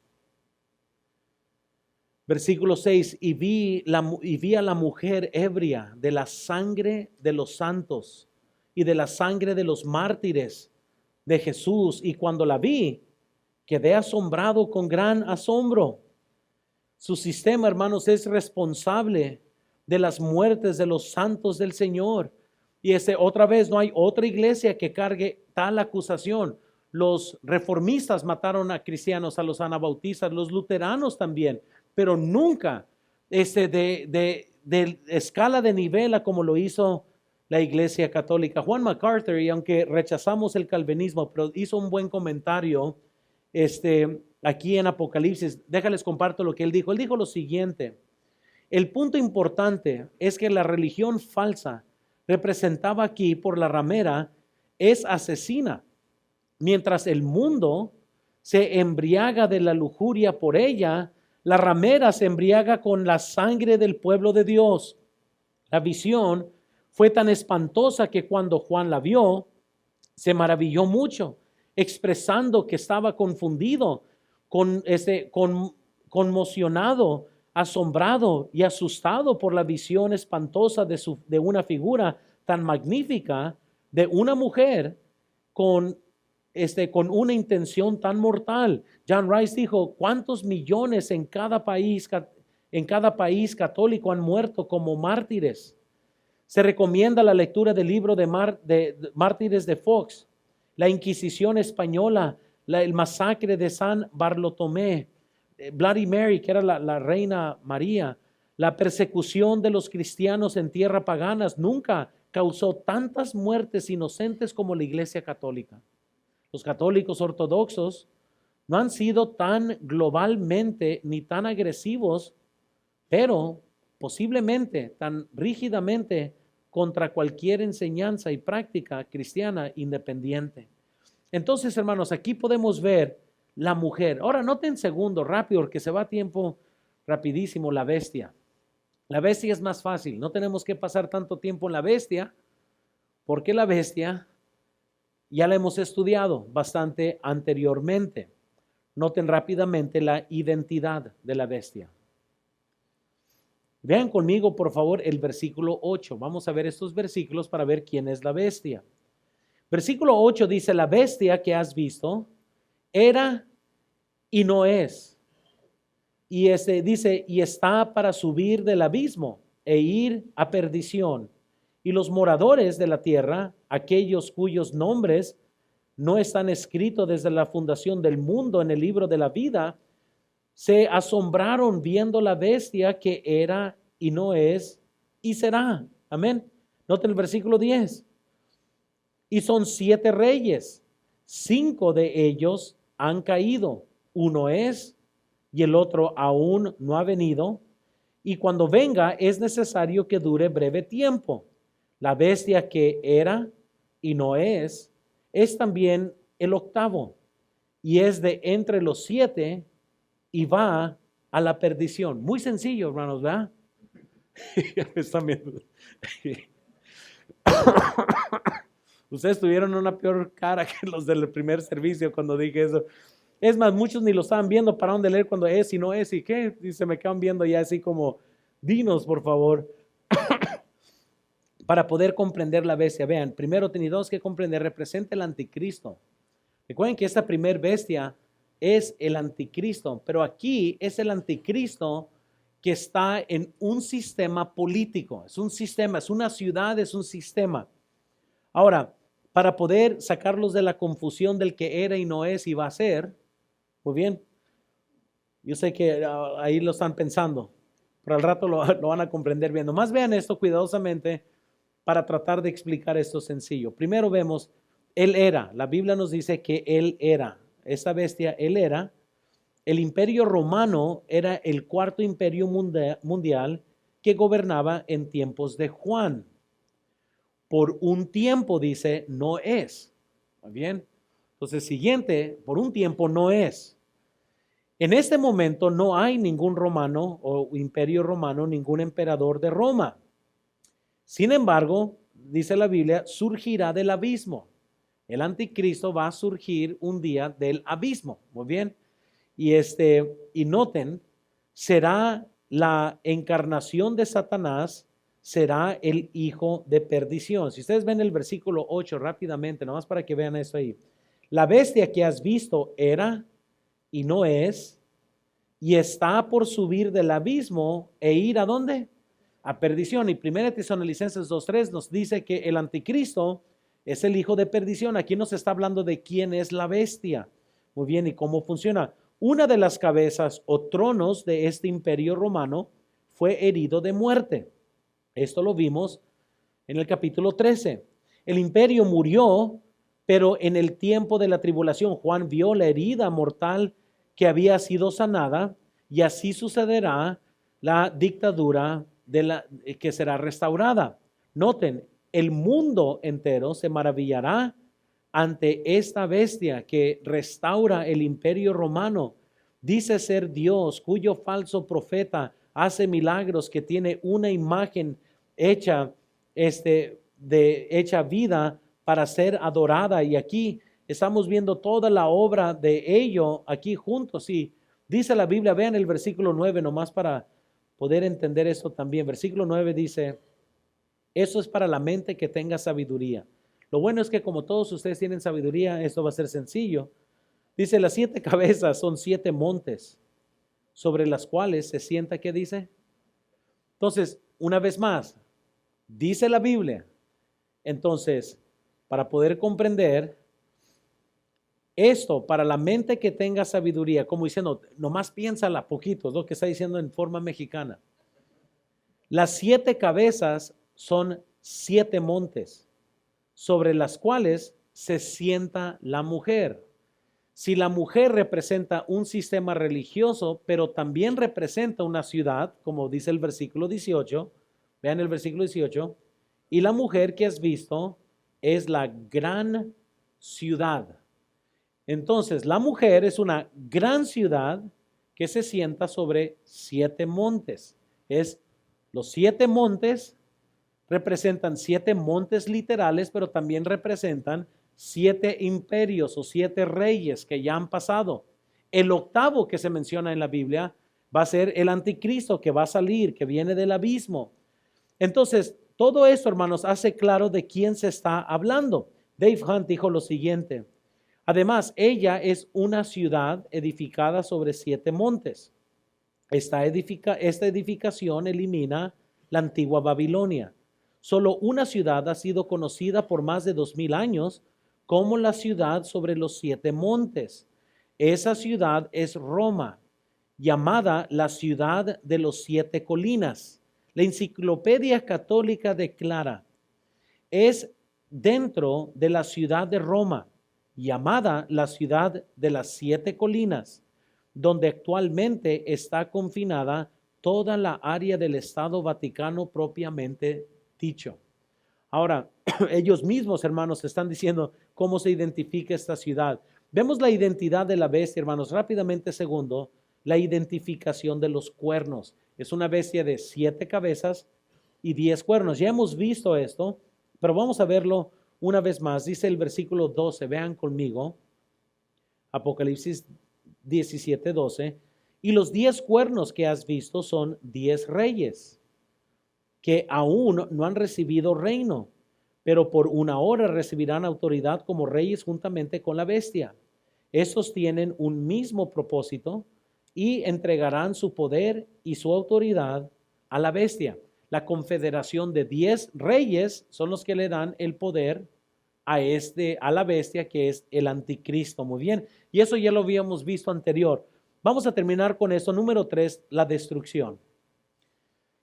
Versículo 6, y vi a la mujer ebria de la sangre de los santos y de la sangre de los mártires de Jesús, y cuando la vi, quedé asombrado con gran asombro. Su sistema, hermanos, es responsable de las muertes de los santos del Señor. Y otra vez, no hay otra iglesia que cargue tal acusación. Los reformistas mataron a cristianos, a los anabautistas, los luteranos también, pero nunca de escala de nivel a como lo hizo la Iglesia Católica. Juan MacArthur, y aunque rechazamos el calvinismo, pero hizo un buen comentario aquí en Apocalipsis. Déjales comparto lo que él dijo. Él dijo lo siguiente: el punto importante es que la religión falsa representada aquí por la ramera es asesina, mientras el mundo se embriaga de la lujuria por ella. La ramera se embriaga con la sangre del pueblo de Dios. La visión fue tan espantosa que cuando Juan la vio, se maravilló mucho, expresando que estaba confundido, conmocionado, asombrado y asustado por la visión espantosa de una figura tan magnífica de una mujer con una intención tan mortal. John Rice dijo, ¿cuántos millones en cada país católico han muerto como mártires? Se recomienda la lectura del libro de Mártires de Fox, la Inquisición española, el masacre de San Bartolomé, Bloody Mary, que era la reina María. La persecución de los cristianos en tierra paganas nunca causó tantas muertes inocentes como la Iglesia Católica. Los católicos ortodoxos no han sido tan globalmente ni tan agresivos, pero posiblemente tan rígidamente contra cualquier enseñanza y práctica cristiana independiente. Entonces, hermanos, aquí podemos ver la mujer. Ahora noten segundo, rápido, porque se va a tiempo rapidísimo, la bestia. La bestia es más fácil, no tenemos que pasar tanto tiempo en la bestia, porque la bestia ya la hemos estudiado bastante anteriormente. Noten rápidamente la identidad de la bestia. Vean conmigo, por favor, el versículo 8. Vamos a ver estos versículos para ver quién es la bestia. Versículo 8 dice, la bestia que has visto era y no es. Y dice, y está para subir del abismo e ir a perdición. Y los moradores de la tierra, aquellos cuyos nombres no están escritos desde la fundación del mundo en el libro de la vida, se asombraron viendo la bestia que era y no es y será. Amén. Noten el versículo 10. Y son 7 reyes, 5 de ellos han caído, uno es y el otro aún no ha venido, y cuando venga es necesario que dure breve tiempo. La bestia que era y no es también el octavo, y es de entre los 7 y va a la perdición. Muy sencillo, hermanos, ¿verdad? Están viendo. Ustedes tuvieron una peor cara que los del primer servicio cuando dije eso. Es más, muchos ni lo estaban viendo, pararon de leer cuando es y no es y qué, y se me quedan viendo ya así como, dinos por favor, para poder comprender la bestia. Vean, primero tenemos que comprender, representa el anticristo. Recuerden que esta primer bestia es el anticristo, pero aquí es el anticristo que está en un sistema político, es un sistema, es una ciudad, es un sistema. Ahora, para poder sacarlos de la confusión del que era y no es y va a ser, muy bien, yo sé que ahí lo están pensando, pero al rato lo van a comprender bien. Nomás vean esto cuidadosamente para tratar de explicar esto sencillo. Primero vemos, él era, la Biblia nos dice que él era, esa bestia, él era. El imperio romano era el cuarto imperio mundial que gobernaba en tiempos de Juan. Por un tiempo, dice, no es. ¿Muy bien? Entonces, siguiente, por un tiempo no es. En este momento no hay ningún romano o imperio romano, ningún emperador de Roma. Sin embargo, dice la Biblia, surgirá del abismo. El anticristo va a surgir un día del abismo. Muy bien. Y noten, será la encarnación de Satanás, será el hijo de perdición. Si ustedes ven el versículo 8 rápidamente, nomás para que vean eso ahí. La bestia que has visto era y no es, y está por subir del abismo e ir ¿a dónde? A perdición. Y 1 Tesalonicenses 2:3 nos dice que el anticristo es el hijo de perdición. Aquí nos está hablando de quién es la bestia. Muy bien, ¿y cómo funciona? Una de las cabezas o tronos de este imperio romano fue herido de muerte. Esto lo vimos en el capítulo 13. El imperio murió, pero en el tiempo de la tribulación Juan vio la herida mortal que había sido sanada, y así sucederá la dictadura que será restaurada. Noten, el mundo entero se maravillará ante esta bestia que restaura el imperio romano. Dice ser Dios, cuyo falso profeta hace milagros, que tiene una imagen hecha, hecha vida para ser adorada. Y aquí estamos viendo toda la obra de ello aquí juntos. Y dice la Biblia, vean el versículo 9 nomás para poder entender esto también. Versículo 9 dice, eso es para la mente que tenga sabiduría. Lo bueno es que como todos ustedes tienen sabiduría, esto va a ser sencillo. Dice, las 7 cabezas son 7 montes sobre las cuales se sienta, ¿qué dice? Entonces, una vez más, dice la Biblia. Entonces, para poder comprender esto, para la mente que tenga sabiduría, como diciendo, nomás piénsala poquito, es lo que está diciendo en forma mexicana. Las 7 cabezas son 7 montes sobre las cuales se sienta la mujer. Si la mujer representa un sistema religioso, pero también representa una ciudad, como dice el versículo 18, vean el versículo 18, y la mujer que has visto es la gran ciudad. Entonces, la mujer es una gran ciudad que se sienta sobre 7 montes. Los 7 montes representan 7 montes literales, pero también representan 7 imperios o 7 reyes que ya han pasado. El octavo que se menciona en la Biblia va a ser el anticristo que va a salir, que viene del abismo. Entonces, todo esto, hermanos, hace claro de quién se está hablando. Dave Hunt dijo lo siguiente: Además, ella es una ciudad edificada sobre 7 montes. Esta edificación elimina la antigua Babilonia. Solo una ciudad ha sido conocida por más de 2000 años como la ciudad sobre los 7 montes. Esa ciudad es Roma, llamada la ciudad de los 7 colinas. La Enciclopedia Católica declara, es dentro de la ciudad de Roma, llamada la ciudad de las 7 colinas, donde actualmente está confinada toda la área del Estado Vaticano propiamente dicho. Ahora, ellos mismos, hermanos, están diciendo cómo se identifica esta ciudad. Vemos la identidad de la bestia, hermanos. Rápidamente, segundo, la identificación de los cuernos. Es una bestia de 7 cabezas y 10 cuernos. Ya hemos visto esto, pero vamos a verlo una vez más. Dice el versículo 12, vean conmigo, Apocalipsis 17:12, y los 10 cuernos que has visto son 10 reyes que aún no han recibido reino, pero por una hora recibirán autoridad como reyes juntamente con la bestia. Estos tienen un mismo propósito y entregarán su poder y su autoridad a la bestia. La confederación de 10 reyes son los que le dan el poder a la bestia, que es el anticristo. Muy bien, y eso ya lo habíamos visto anterior. Vamos a terminar con esto. Número 3, la destrucción.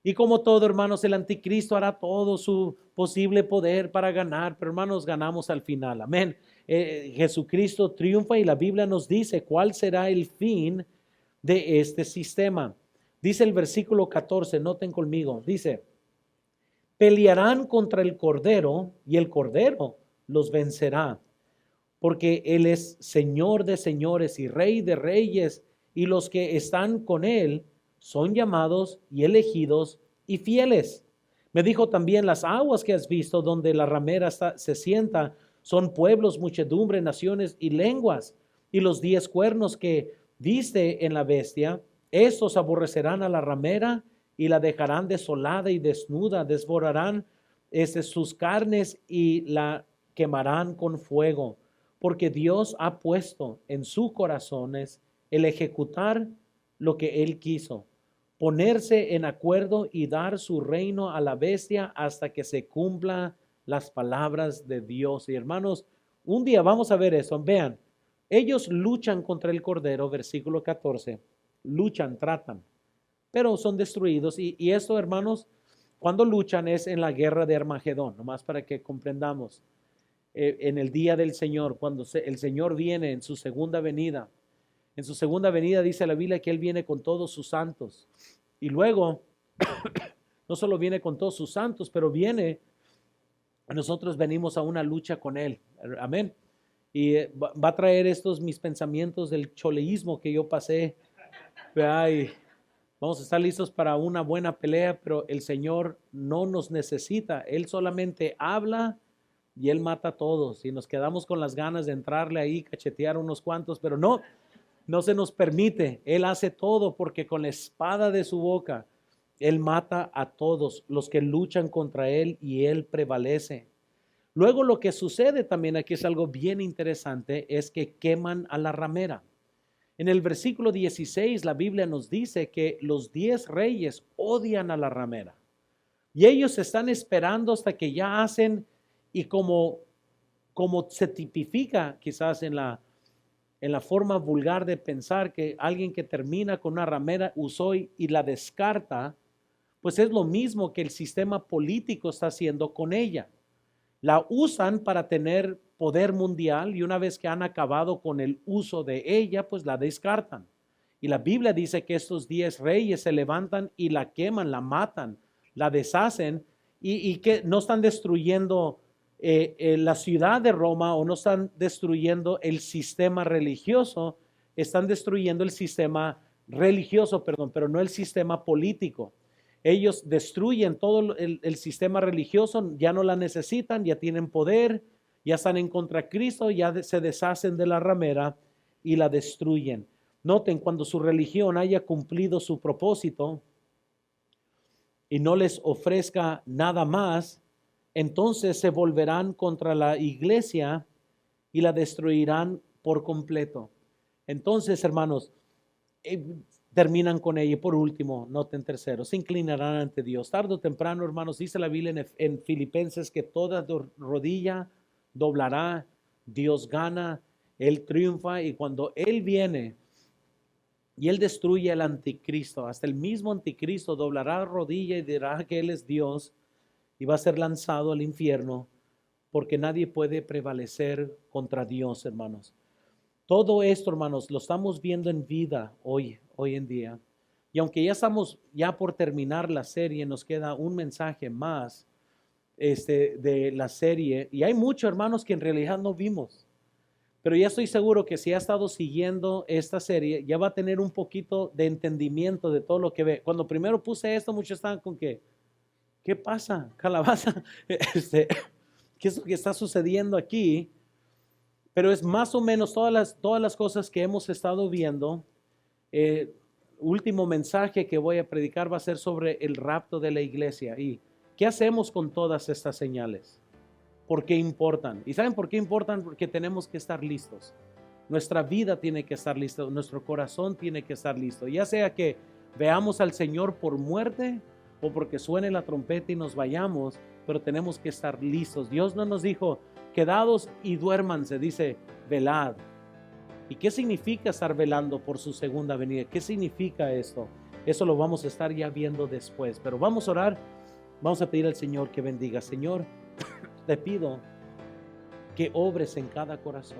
Y como todo, hermanos, el anticristo hará todo su posible poder para ganar, pero hermanos, ganamos al final. Amén. Jesucristo triunfa y la Biblia nos dice cuál será el fin de este sistema. Dice el versículo 14, noten conmigo, dice, pelearán contra el Cordero y el Cordero los vencerá, porque Él es Señor de señores y Rey de reyes, y los que están con Él son llamados y elegidos y fieles. Me dijo también, las aguas que has visto donde la ramera se sienta son pueblos, muchedumbre, naciones y lenguas. Y los 10 cuernos que viste en la bestia, estos aborrecerán a la ramera y la dejarán desolada y desnuda, devorarán sus carnes y la quemarán con fuego, porque Dios ha puesto en sus corazones el ejecutar lo que Él quiso, ponerse en acuerdo y dar su reino a la bestia hasta que se cumplan las palabras de Dios. Y hermanos, un día vamos a ver eso. Vean, ellos luchan contra el Cordero, versículo 14, luchan, tratan, pero son destruidos. Y esto, hermanos, cuando luchan es en la guerra de Armagedón, nomás para que comprendamos. En el día del Señor, cuando el Señor viene en su segunda venida. En su segunda venida dice la Biblia que Él viene con todos sus santos. Y luego, no solo viene con todos sus santos, pero nosotros venimos a una lucha con Él. Amén. Y va a traer estos mis pensamientos del choleísmo que yo pasé. Ay, vamos a estar listos para una buena pelea, pero el Señor no nos necesita. Él solamente habla y Él mata a todos. Y nos quedamos con las ganas de entrarle ahí, cachetear unos cuantos, pero no se nos permite. Él hace todo porque con la espada de su boca, Él mata a todos los que luchan contra Él y Él prevalece. Luego lo que sucede también aquí es algo bien interesante, es que queman a la ramera. En el versículo 16 la Biblia nos dice que los 10 reyes odian a la ramera. Y ellos están esperando hasta que ya hacen, y como se tipifica quizás en la forma vulgar de pensar, que alguien que termina con una ramera usó y la descarta, pues es lo mismo que el sistema político está haciendo con ella. La usan para tener poder mundial y una vez que han acabado con el uso de ella, pues la descartan. Y la Biblia dice que estos 10 reyes se levantan y la queman, la matan, la deshacen y que no están destruyendo la ciudad de Roma o no están destruyendo el sistema religioso, están destruyendo el sistema religioso, pero no el sistema político. Ellos destruyen todo el sistema religioso, ya no la necesitan, ya tienen poder, ya están en contra de Cristo, ya se deshacen de la ramera y la destruyen. Noten, cuando su religión haya cumplido su propósito y no les ofrezca nada más, entonces se volverán contra la iglesia y la destruirán por completo. Entonces, hermanos, terminan con ella. Y por último, noten tercero, se inclinarán ante Dios. Tarde o temprano, hermanos, dice la Biblia en Filipenses que toda rodilla doblará, Dios gana, Él triunfa, y cuando Él viene y Él destruye al anticristo, hasta el mismo anticristo doblará rodilla y dirá que Él es Dios y va a ser lanzado al infierno, porque nadie puede prevalecer contra Dios, hermanos. Todo esto, hermanos, lo estamos viendo en vida hoy en día. Y aunque ya estamos por terminar la serie, nos queda un mensaje más de la serie. Y hay muchos, hermanos, que en realidad no vimos. Pero ya estoy seguro que si ha estado siguiendo esta serie, ya va a tener un poquito de entendimiento de todo lo que ve. Cuando primero puse esto, muchos estaban con que, ¿qué pasa, calabaza? ¿Qué es lo que está sucediendo aquí? Pero es más o menos todas las cosas que hemos estado viendo. Último mensaje que voy a predicar va a ser sobre el rapto de la iglesia. ¿Y qué hacemos con todas estas señales? ¿Por qué importan? ¿Y saben por qué importan? Porque tenemos que estar listos. Nuestra vida tiene que estar lista, nuestro corazón tiene que estar listo. Ya sea que veamos al Señor por muerte o porque suene la trompeta y nos vayamos, pero tenemos que estar listos. Dios no nos dijo, quedados y duérmanse, dice, velad. ¿Y qué significa estar velando por su segunda venida? ¿Qué significa esto? Eso lo vamos a estar ya viendo después, pero vamos a orar, vamos a pedir al Señor que bendiga. Señor, te pido que obres en cada corazón.